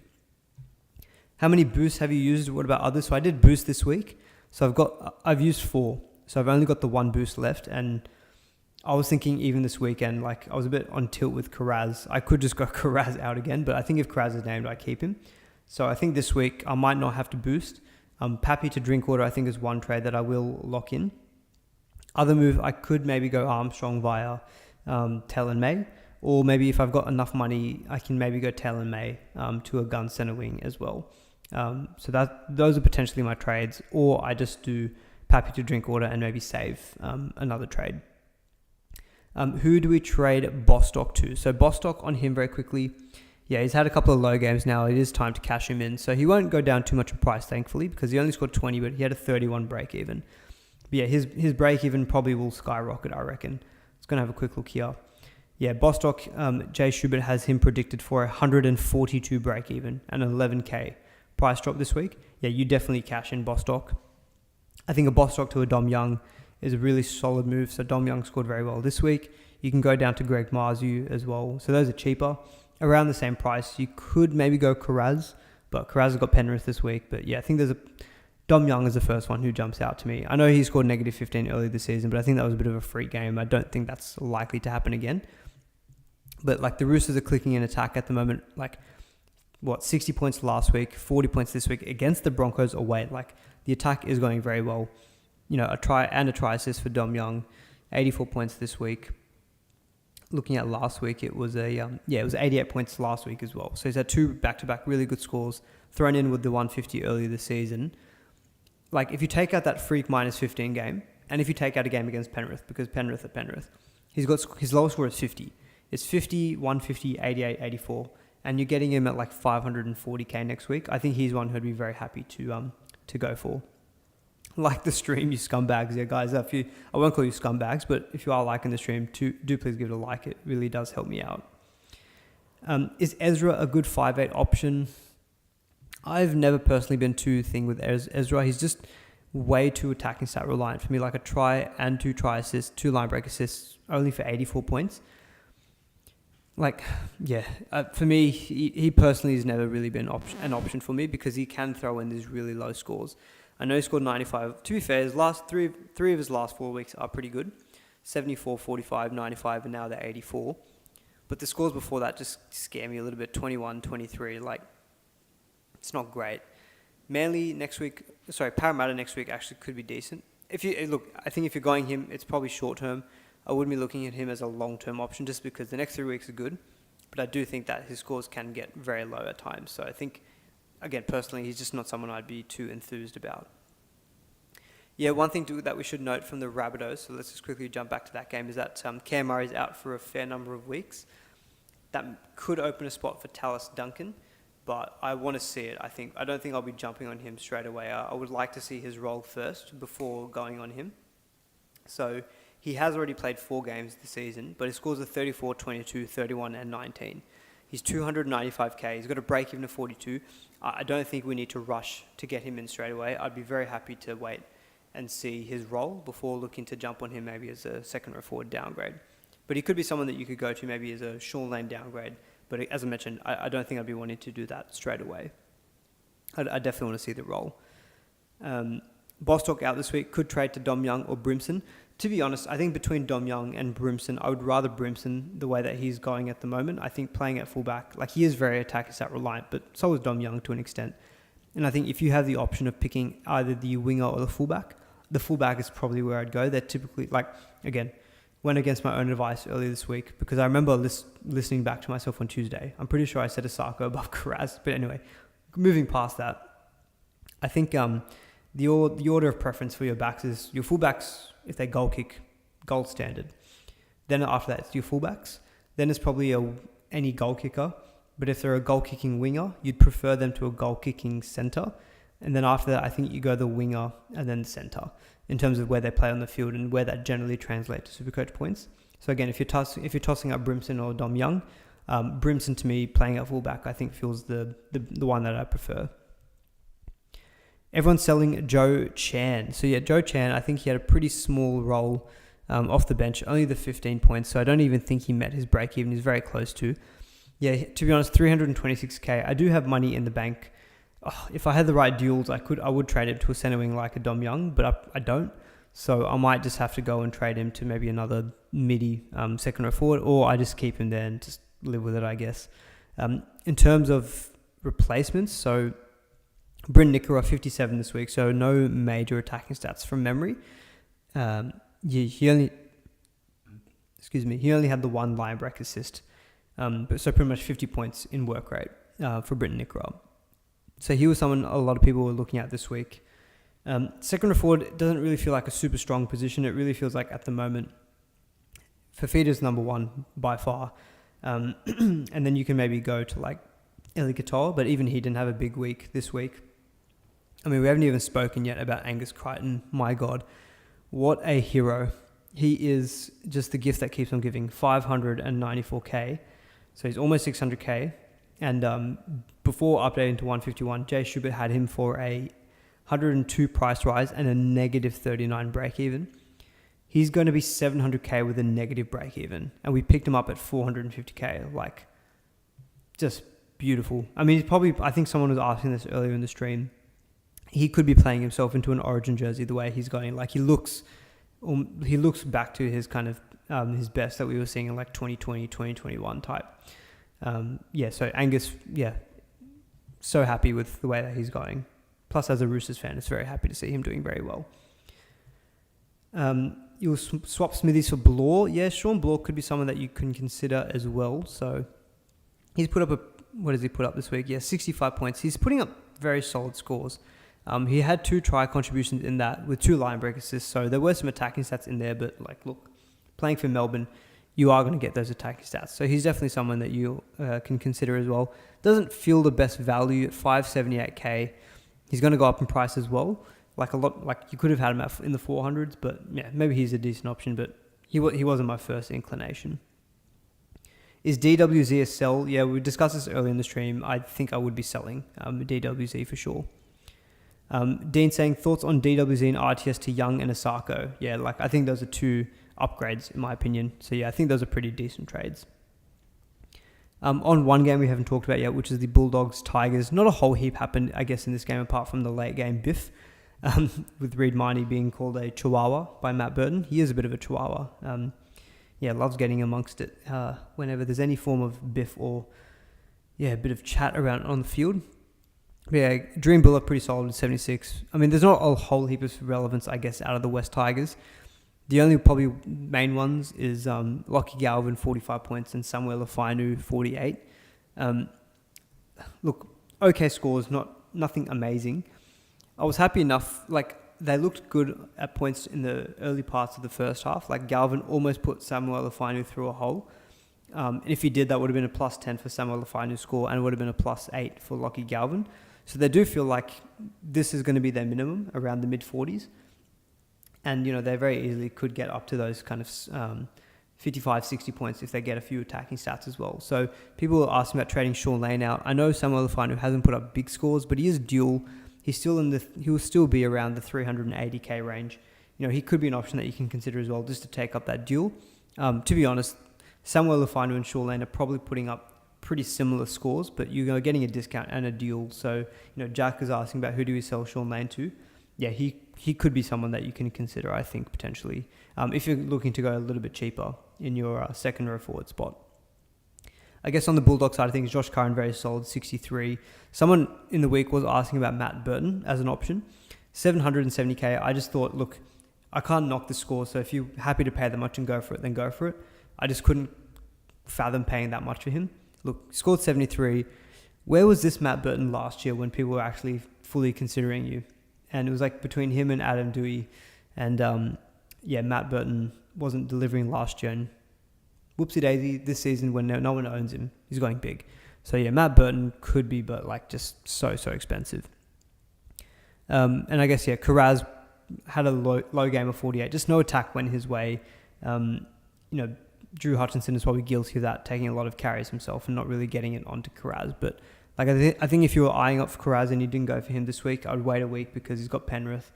How many boosts have you used? What about others? So I did boost this week. So I've used 4. So I've only got the 1 boost left. And I was thinking even this weekend, like, I was a bit on tilt with Karaz. I could just go Karaz out again, but I think if Karaz is named, I keep him. So I think this week I might not have to boost. Pappy to Drinkwater, I think, is one trade that I will lock in. Other move, I could maybe go Armstrong via Talon May. Or maybe if I've got enough money, I can maybe go Talon May to a gun center wing as well. So those are potentially my trades, or I just do Pappy to Drinkwater and maybe save another trade. Who do we trade Bostock to? So Bostock, on him very quickly. Yeah, he's had a couple of low games now. It is time to cash him in. So he won't go down too much in price, thankfully, because he only scored 20, but he had a 31 break even. But yeah, his break even probably will skyrocket, I reckon. It's going to have a quick look here. Yeah, Bostock, Jay Schubert has him predicted for 142 break even and an 11k price drop this week. Yeah, you definitely cash in Bostock. I think a Bostock to a Dom Young is a really solid move. So Dom Young scored very well this week. You can go down to Greg Marzu as well. So those are cheaper, around the same price. You could maybe go Karaz, but Karaz has got Penrith this week. But yeah, I think Dom Young is the first one who jumps out to me. I know he scored negative 15 early this season, but I think that was a bit of a freak game. I don't think that's likely to happen again. But like, the Roosters are clicking in attack at the moment. Like, 60 points last week, 40 points this week against the Broncos away. Like, the attack is going very well. You know, a try assist for Dom Young, 84 points this week. looking at last week, it was it was 88 points last week as well. So he's had 2 back-to-back really good scores thrown in with the 150 earlier this season. Like, if you take out that freak minus 15 game, and if you take out a game against Penrith, because Penrith at Penrith, he's got his lowest score is 50. It's 50, 150, 88, 84, and you're getting him at like 540k next week. I think he's one who'd be very happy to go for. Like the stream, you scumbags. Yeah, guys, I won't call you scumbags, but if you are liking the stream, do please give it a like. It really does help me out. Is Ezra a good 5'8 option? I've never personally been too thing with Ezra. He's just way too attacking stat reliant for me. Like a try and 2 try assists, 2 line break assists, only for 84 points. Like, yeah, for me, he personally has never really been an option for me because he can throw in these really low scores. I know he scored 95. To be fair, his last three of his last 4 weeks are pretty good. 74, 45, 95, and now they're 84. But the scores before that just scare me a little bit. 21, 23, like, it's not great. Parramatta next week actually could be decent. I think if you're going him, it's probably short term. I wouldn't be looking at him as a long-term option just because the next 3 weeks are good. But I do think that his scores can get very low at times. So I think, again, personally, he's just not someone I'd be too enthused about. Yeah, one thing that we should note from the Rabbitohs, so let's just quickly jump back to that game, is that Cam Murray's out for a fair number of weeks. That could open a spot for Tallis Duncan, but I want to see it. I don't think I'll be jumping on him straight away. I would like to see his role first before going on him. So he has already played 4 games this season, but his scores are 34, 22, 31, and 19. He's 295k. He's got a break even of 42. I don't think we need to rush to get him in straight away. I'd be very happy to wait and see his role before looking to jump on him maybe as a second or forward downgrade. But he could be someone that you could go to maybe as a Sean Lane downgrade. But as I mentioned, I don't think I'd be wanting to do that straight away. I definitely want to see the role. Bostock out this week, could trade to Dom Young or Brimson. To be honest, I think between Dom Young and Brimson, I would rather Brimson the way that he's going at the moment. I think playing at fullback, like he is very attacking stat reliant, but so is Dom Young to an extent. And I think if you have the option of picking either the winger or the fullback is probably where I'd go. They're typically, like, again, went against my own advice earlier this week because I remember listening back to myself on Tuesday. I'm pretty sure I said Asako above Karaz. But anyway, moving past that, I think the order of preference for your backs is your fullbacks, if they goal kick, gold standard. Then after that, it's your fullbacks. Then it's probably any goal kicker. But if they're a goal kicking winger, you'd prefer them to a goal kicking centre. And then after that, I think you go the winger and then centre in terms of where they play on the field and where that generally translates to Supercoach points. So again, if you're tossing up Brimson or Dom Young, Brimson to me playing at fullback, I think feels the one that I prefer. Everyone's selling Joe Chan. So yeah, Joe Chan, I think he had a pretty small role off the bench, only the 15 points. So I don't even think he met his break even. He's very close to. Yeah, to be honest, 326k. I do have money in the bank. If I had the right duels, I would trade him to a centre wing like a Dom Young, but I don't. So I might just have to go and trade him to maybe another midi second row forward, or I just keep him there and just live with it, I guess. In terms of replacements, so Bryn Nickera 57 this week, so no major attacking stats from memory. He only had the 1 line break assist, so pretty much 50 points in work rate for Bryn Nickera. So he was someone a lot of people were looking at this week. Second row forward doesn't really feel like a super strong position. It really feels like at the moment, Fafita's number 1 by far. And then you can maybe go to like Eli Katoa, but even he didn't have a big week this week. I mean, we haven't even spoken yet about Angus Crichton. My God, what a hero. He is just the gift that keeps on giving. 594k. So he's almost 600k. And before updating to 151, Jay Schubert had him for a 102 price rise and a negative 39 break even. He's going to be 700k with a negative break even. And we picked him up at 450k. Like, just beautiful. I mean, I think someone was asking this earlier in the stream. He could be playing himself into an Origin jersey the way he's going. Like, he looks back to his kind of his best that we were seeing in like 2020, 2021 type. So Angus, so happy with the way that he's going. Plus, as a Roosters fan, it's very happy to see him doing very well. you'll swap Smithies for Blore. Yeah, Sean Blore could be someone that you can consider as well. So he's put up what does he put up this week? Yeah, 65 points. He's putting up very solid scores. He had 2 try contributions in that with 2 line break assists. So there were some attacking stats in there, but like, look, playing for Melbourne, you are going to get those attacking stats. So he's definitely someone that you can consider as well. Doesn't feel the best value at 578k. He's going to go up in price as well. Like you could have had him in the 400s, but yeah, maybe he's a decent option, but he wasn't my first inclination. Is DWZ a sell? Yeah, we discussed this earlier in the stream. I think I would be selling DWZ for sure. Dean saying, thoughts on DWZ and RTS to Young and Asako? Yeah, like I think those are 2 upgrades in my opinion. So yeah, I think those are pretty decent trades. On one game we haven't talked about yet, which is the Bulldogs Tigers. Not a whole heap happened, I guess, in this game apart from the late game biff, with Reed Miney being called a chihuahua by Matt Burton. He is a bit of a chihuahua. Loves getting amongst it whenever there's any form of biff or a bit of chat around on the field. But yeah, Dream Buller pretty solid at 76. I mean, there's not a whole heap of relevance, I guess, out of the West Tigers. The only probably main ones is Lockie Galvin, 45 points, and Samuel Lafainu, 48. Look, okay scores, nothing amazing. I was happy enough, like, they looked good at points in the early parts of the first half. Like, Galvin almost put Samuel Lafainu through a hole. And if he did, that would have been a plus 10 for Samuel Lafainu's score, and it would have been a plus 8 for Lockie Galvin. So they do feel like this is going to be their minimum, around the mid-40s. And, they very easily could get up to those kind of 55, 60 points if they get a few attacking stats as well. So people are asking about trading Sean Lane out. I know Samuel Lafainu hasn't put up big scores, but he is dual. He will still be around the 380k range. He could be an option that you can consider as well, just to take up that dual. To be honest, Samuel Lafainu and Sean Lane are probably putting up pretty similar scores, but you're getting a discount and a dual. So, Jack is asking about who do we sell Sean Lane to? Yeah, he could be someone that you can consider, I think, potentially, if you're looking to go a little bit cheaper in your second row forward spot. I guess on the Bulldog side of things, Josh Curran, very solid, 63. Someone in the week was asking about Matt Burton as an option. 770k. I just thought, look, I can't knock the score, so if you're happy to pay that much and go for it, then go for it. I just couldn't fathom paying that much for him. Look, scored 73. Where was this Matt Burton last year when people were actually fully considering you? And it was like between him and Adam Dewey. And Matt Burton wasn't delivering last year. And whoopsie daisy, this season when no one owns him, he's going big. So yeah, Matt Burton could be, but like just so expensive. And I guess, Karaz had a low game of 48. Just no attack went his way. Drew Hutchinson is probably guilty of that, taking a lot of carries himself and not really getting it onto Karaz. But like I think if you were eyeing up for Karaz and you didn't go for him this week, I would wait a week because he's got Penrith.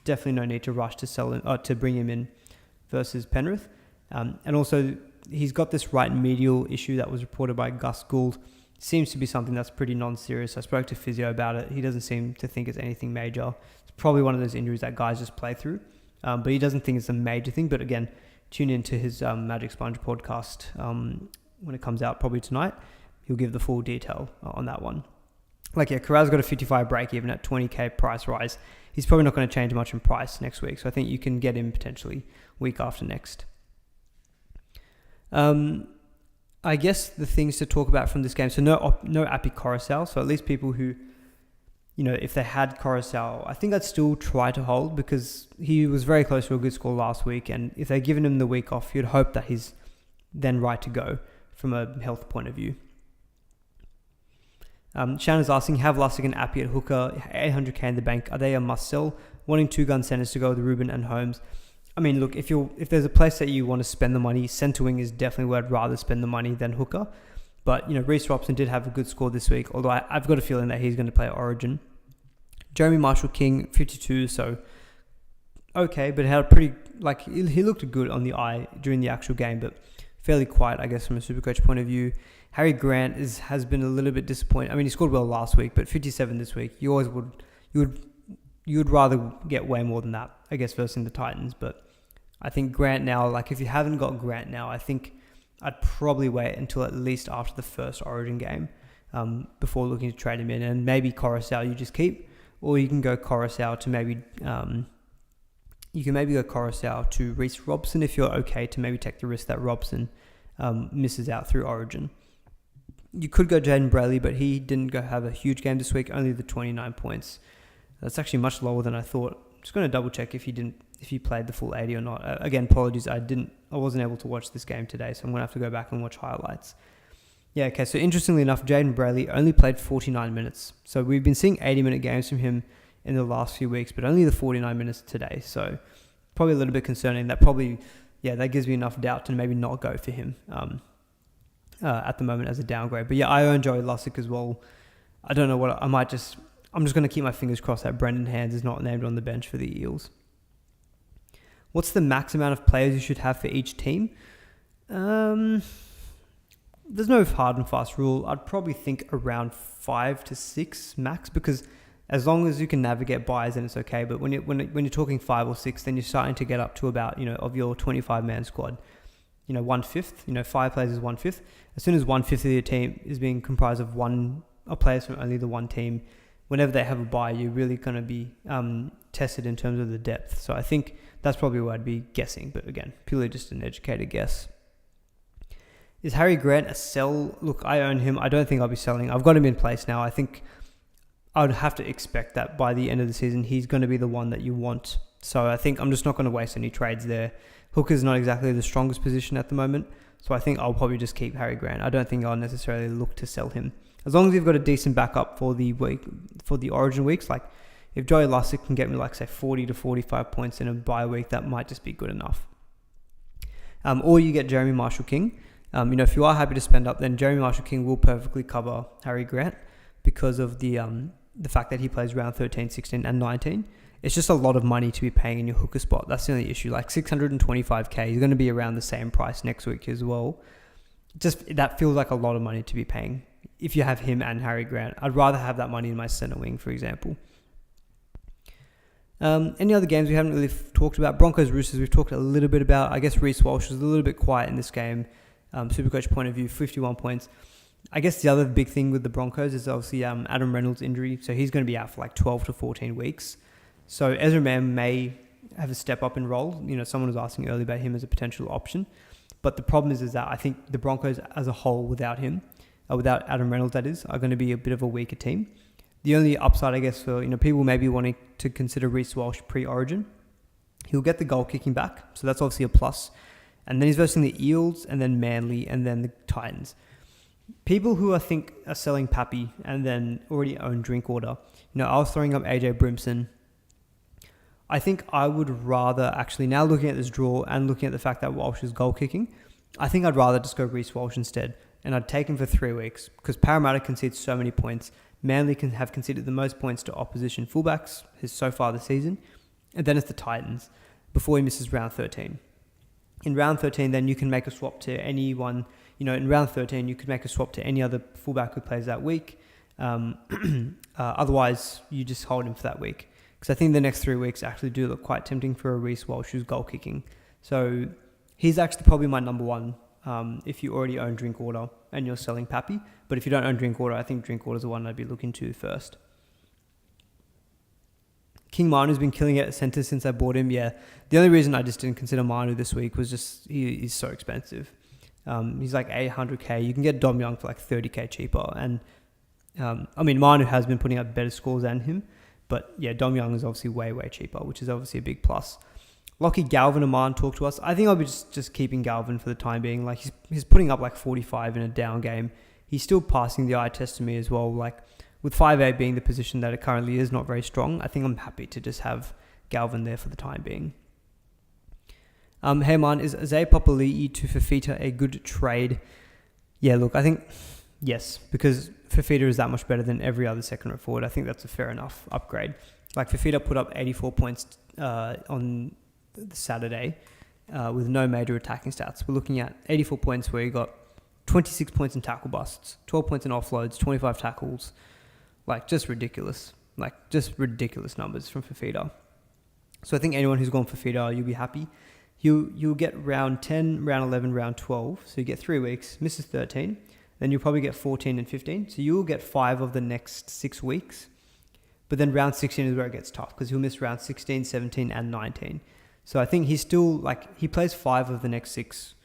Definitely no need to rush to sell him or to bring him in versus Penrith. And also he's got this right medial issue that was reported by Gus Gould. Seems to be something that's pretty non-serious. I spoke to physio about it. He doesn't seem to think it's anything major. It's probably one of those injuries that guys just play through. But he doesn't think it's a major thing. But again, tune into his Magic Sponge podcast when it comes out probably tonight. He'll give the full detail on that one. Karaz got a 55 break even at 20k price rise. He's probably not going to change much in price next week. So I think you can get him potentially week after next. I guess the things to talk about from this game. So no Api Coruscant. So at least people who, if they had Coruscant, I think I'd still try to hold because he was very close to a good score last week. And if they'd given him the week off, you'd hope that he's then right to go from a health point of view. Shannon's asking, have Lussick and Appy at hooker, 800k in the bank, are they a must sell? Wanting 2-gun centers to go with Ruben and Holmes. I mean, look, if there's a place that you want to spend the money, centre wing is definitely where I'd rather spend the money than hooker. But, Reece Robson did have a good score this week, although I've got a feeling that he's going to play Origin. Jeremy Marshall-King, 52, so okay, but had a pretty, he looked good on the eye during the actual game, but fairly quiet, I guess, from a Supercoach point of view. Harry Grant has been a little bit disappointing. I mean, he scored well last week, but 57 this week. You would rather get way more than that, I guess, versus the Titans. But I think Grant now, if you haven't got Grant now, I think I'd probably wait until at least after the first Origin game before looking to trade him in. And maybe Coruscant you just keep, or you can go Coruscant to maybe you can maybe go Coruscant to Reece Robson if you're okay to maybe take the risk that Robson misses out through Origin. You could go Jaden Brayley, but he didn't have a huge game this week, only the 29 points. That's actually much lower than I thought. Just going to double check if he played the full 80 or not. Again, apologies, I wasn't able to watch this game today, so I'm going to have to go back and watch highlights. Yeah, okay, so interestingly enough, Jaden Brayley only played 49 minutes. So we've been seeing 80-minute games from him in the last few weeks, but only the 49 minutes today. So probably a little bit concerning. That gives me enough doubt to maybe not go for him at the moment as a downgrade. But yeah, I own Joey Lussick as well. I don't know what I'm just going to keep my fingers crossed that Brendan Hands is not named on the bench for the Eels. What's the max amount of players you should have for each team? There's no hard and fast rule. I'd probably think around 5 to 6 max, because as long as you can navigate buys, then it's okay. But when you're talking 5 or 6, then you're starting to get up to about, of your 25-man squad, 1/5. 5 players is 1/5. As soon as 1/5 of your team is being comprised of players from only the one team, whenever they have a buy, you're really going to be tested in terms of the depth. So I think that's probably what I'd be guessing. But again, purely just an educated guess. Is Harry Grant a sell? Look, I own him. I don't think I'll be selling. I've got him in place now. I think I would have to expect that by the end of the season, he's going to be the one that you want. So I think I'm just not going to waste any trades there. Hooker's not exactly the strongest position at the moment. So I think I'll probably just keep Harry Grant. I don't think I'll necessarily look to sell him. As long as you've got a decent backup for the Origin weeks, like if Joey Lussick can get me say 40 to 45 points in a bye week, that might just be good enough. Or you get Jeremy Marshall-King. If you are happy to spend up, then Jeremy Marshall-King will perfectly cover Harry Grant because of the fact that he plays round 13, 16 and 19. It's just a lot of money to be paying in your hooker spot. That's the only issue. Like 625k, he's going to be around the same price next week as well. Just that feels like a lot of money to be paying if you have him and Harry Grant. I'd rather have that money in my center wing, for example. Any other games we haven't really talked about? Broncos Roosters we've talked a little bit about. I guess Reece Walsh was a little bit quiet in this game. Supercoach point of view, 51 points. I guess the other big thing with the Broncos is obviously Adam Reynolds' injury. So he's going to be out for 12 to 14 weeks. So Ezra Mam may have a step up in role. Someone was asking earlier about him as a potential option. But the problem is that I think the Broncos as a whole without him, without Adam Reynolds that is, are going to be a bit of a weaker team. The only upside, I guess, for people maybe wanting to consider Reece Walsh pre-Origin, he'll get the goal kicking back. So that's obviously a plus. And then he's versing the Eels and then Manly and then the Titans. People who I think are selling Pappy and then already own Drinkwater. I was throwing up AJ Brimson. I think I would rather actually, now looking at this draw and looking at the fact that Walsh is goal kicking, I think I'd rather just go Reece Walsh instead. And I'd take him for 3 weeks because Parramatta concedes so many points. Manly can have conceded the most points to opposition fullbacks so far this season. And then it's the Titans before he misses round 13. In round 13, then you can make a swap to anyone. In round 13, you could make a swap to any other fullback who plays that week. Otherwise, you just hold him for that week. Because I think the next 3 weeks actually do look quite tempting for a Reece Walsh who's goal kicking. So he's actually probably my number one if you already own Drinkwater and you're selling Pappy. But if you don't own Drinkwater, I think Drinkwater's the one I'd be looking to first. King Manu's been killing it at centre since I bought him. Yeah, the only reason I just didn't consider Manu this week was just he's so expensive. He's like 800k. You can get Dom Young for 30k cheaper. And Manu has been putting up better scores than him. But yeah, Dom Young is obviously way, way cheaper, which is obviously a big plus. Lockie Galvin and Marn talk to us. I think I'll be just keeping Galvin for the time being. He's putting up 45 in a down game. He's still passing the eye test to me as well. With 5A being the position that it currently is, not very strong, I think I'm happy to just have Galvin there for the time being. Hey man, is Zay Papali'i to Fafita a good trade? Yeah, look, I think yes, because Fafita is that much better than every other second row forward. I think that's a fair enough upgrade. Fafita put up 84 points on Saturday with no major attacking stats. We're looking at 84 points where he got 26 points in tackle busts, 12 points in offloads, 25 tackles. Just ridiculous. Just ridiculous numbers from Fafita. So I think anyone who's gone Fafita, you'll be happy. You'll get round 10, round 11, round 12. So you get 3 weeks, misses 13. Then you'll probably get 14 and 15. So you'll get 5 of the next 6 weeks. But then round 16 is where it gets tough because he'll miss round 16, 17 and 19. So I think he's still like, he plays 5 of the next 6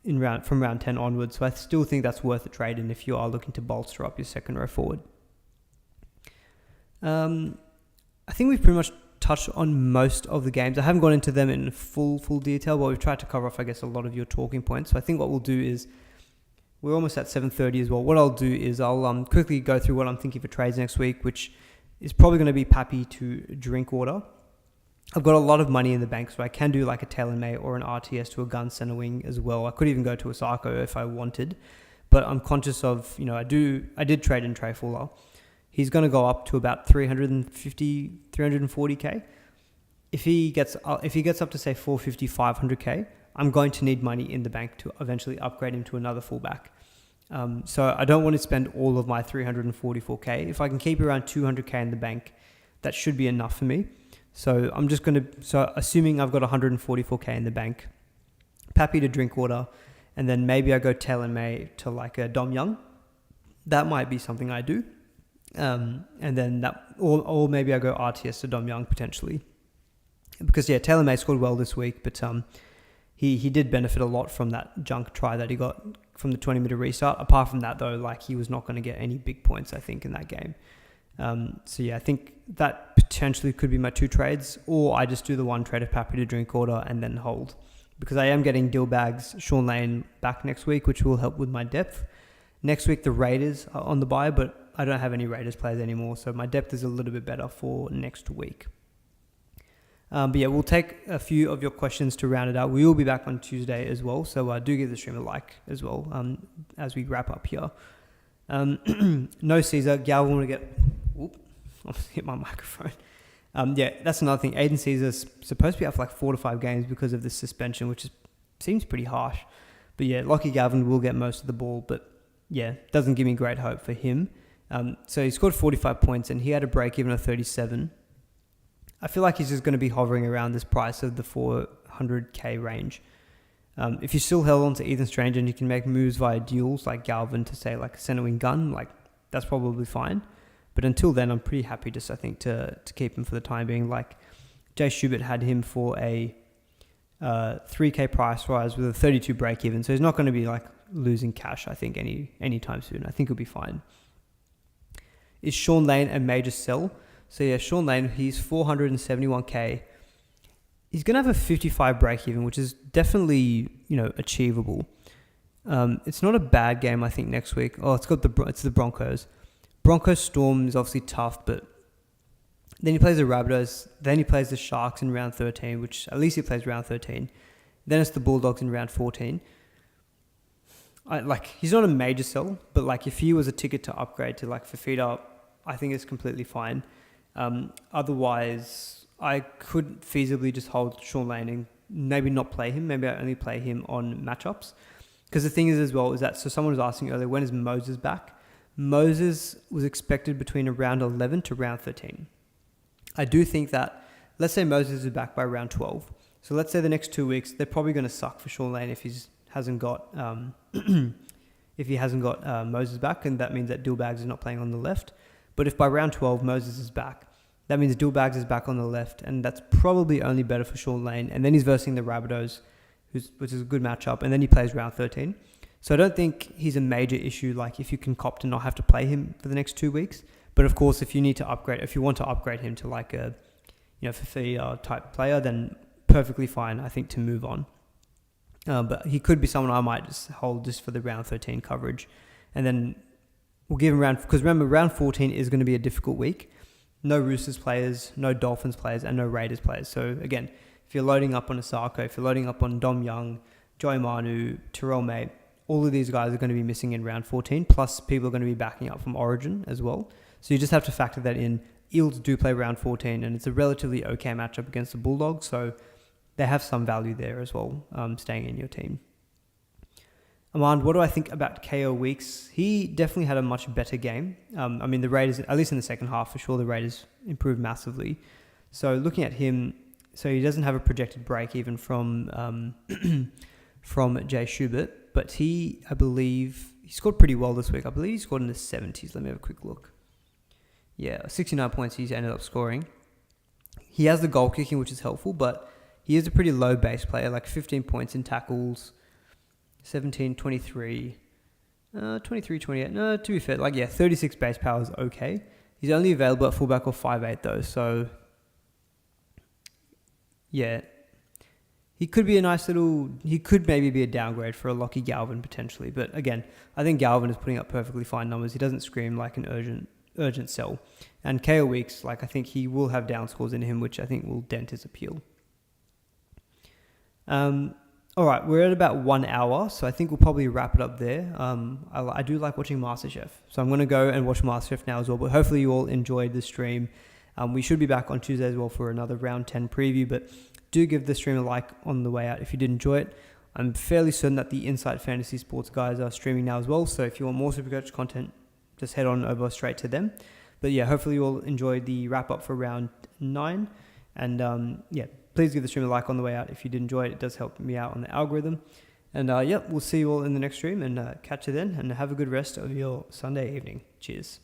from round 10 onwards. So I still think that's worth a trade in if you are looking to bolster up your second row forward. I think we've pretty much touched on most of the games. I haven't gone into them in full detail, but we've tried to cover off, I guess, a lot of your talking points. So I think what we'll do is, we're almost at 7:30 as well. What I'll do is I'll quickly go through what I'm thinking for trades next week, which is probably going to be Pappy to Drinkwater. I've got a lot of money in the bank, so I can do like a Taylor May or an RTS to a gun center wing as well. I could even go to a Sarko if I wanted, but I'm conscious of, I did trade in Trey Fuller. He's going to go up to about 340k. If he gets up to say 450, 500k, I'm going to need money in the bank to eventually upgrade him to another fullback. So I don't want to spend all of my 344k. If I can keep around 200k in the bank, that should be enough for me. So I'm just going to, assuming I've got 144k in the bank, Pappy to Drinkwater, and then maybe I go Taylor May to like a Dom Young. That might be something I do. And then or maybe I go RTS to Dom Young potentially. Because Taylor May scored well this week, but he did benefit a lot from that junk try that he got from the 20-meter restart. Apart from that, though, like, he was not going to get any big points, I think, in that game. I think that potentially could be my 2 trades, or I just do the 1 trade of Pappy to Drinkwater and then hold. Because I am getting Dillbags, Sean Lane back next week, which will help with my depth. Next week, the Raiders are on the bye, but I don't have any Raiders players anymore, so my depth is a little bit better for next week. We'll take a few of your questions to round it out. We will be back on Tuesday as well, so do give the stream a like as well as we wrap up here. No Caesar. Galvin want to get... Oop, I almost hit my microphone. That's another thing. Aiden Caesar's supposed to be out for like 4 to 5 games because of this suspension, which seems pretty harsh. But Lockie Galvin will get most of the ball, but doesn't give me great hope for him. So he scored 45 points and he had a break even of 37. I feel like he's just going to be hovering around this price of the 400k range. If you still held on to Ethan Strange and you can make moves via duels like Galvin to say like a center wing gun, like that's probably fine. But until then, I'm pretty happy just, I think, to keep him for the time being. Like Jay Schubert had him for a 3k price rise with a 32 break even. So he's not going to be like losing cash, I think, anytime soon. I think he'll be fine. Is Sean Lane a major sell? So Sean Lane, he's 471k. He's going to have a 55 break even, which is definitely, achievable. It's not a bad game, I think, next week. Oh, it's the Broncos. Broncos Storm is obviously tough, but then he plays the Rabbitohs. Then he plays the Sharks in round 13, which at least he plays round 13. Then it's the Bulldogs in round 14. He's not a major sell, but like if he was a ticket to upgrade to like Fafita, I think it's completely fine. Otherwise, I could feasibly just hold Sean Lane and maybe not play him. Maybe I only play him on matchups. Because the thing is as well is that, so someone was asking earlier, when is Moses back? Moses was expected between around 11 to round 13. I do think that, let's say Moses is back by round 12. So let's say the next 2 weeks, they're probably going to suck for Sean Lane if he hasn't got Moses back, and that means that Dillbags is not playing on the left. But if by round 12 Moses is back, that means Dillbags is back on the left, and that's probably only better for Sean Lane. And then he's versing the Rabbitohs, which is a good matchup, and then he plays round 13. So I don't think he's a major issue, like if you can cop to not have to play him for the next 2 weeks. But of course, if you want to upgrade him to like a, Fafita type player, then perfectly fine, I think, to move on. But he could be someone I might just hold just for the round 13 coverage. And then we'll give him because remember, round 14 is going to be a difficult week. No Roosters players, no Dolphins players, and no Raiders players. So again, if you're loading up on Asako, if you're loading up on Dom Young, Joey Manu, Terrell May, all of these guys are going to be missing in round 14, plus people are going to be backing up from Origin as well. So you just have to factor that in. Eels do play round 14, and it's a relatively okay matchup against the Bulldogs, so they have some value there as well, staying in your team. Amand, what do I think about KO Weeks? He definitely had a much better game. The Raiders, at least in the second half, for sure, the Raiders improved massively. So looking at him, so he doesn't have a projected break even from Jay Schubert, but I believe, he scored pretty well this week. I believe he scored in the 70s. Let me have a quick look. 69 points he's ended up scoring. He has the goal kicking, which is helpful, but he is a pretty low base player, like 15 points in tackles, 17, 23, 23, 28. No, to be fair, 36 base power is okay. He's only available at fullback or 5'8" though, so yeah. He could be he could maybe be a downgrade for a Lockie Galvin potentially. But again, I think Galvin is putting up perfectly fine numbers. He doesn't scream like an urgent sell. And Kale Weeks, I think he will have down scores in him, which I think will dent his appeal. All right, we're at about 1 hour, so I think we'll probably wrap it up there. I do like watching MasterChef, so I'm going to go and watch MasterChef now as well. But hopefully you all enjoyed the stream. We should be back on Tuesday as well for another round 10 preview, but do give the stream a like on the way out if you did enjoy it. I'm fairly certain that the Insight Fantasy Sports guys are streaming now as well, so if you want more SuperCoach content, just head on over straight to them. But yeah, hopefully you all enjoyed the wrap up for round 9. And please give the stream a like on the way out if you did enjoy it. It does help me out on the algorithm. And we'll see you all in the next stream and catch you then. And have a good rest of your Sunday evening. Cheers.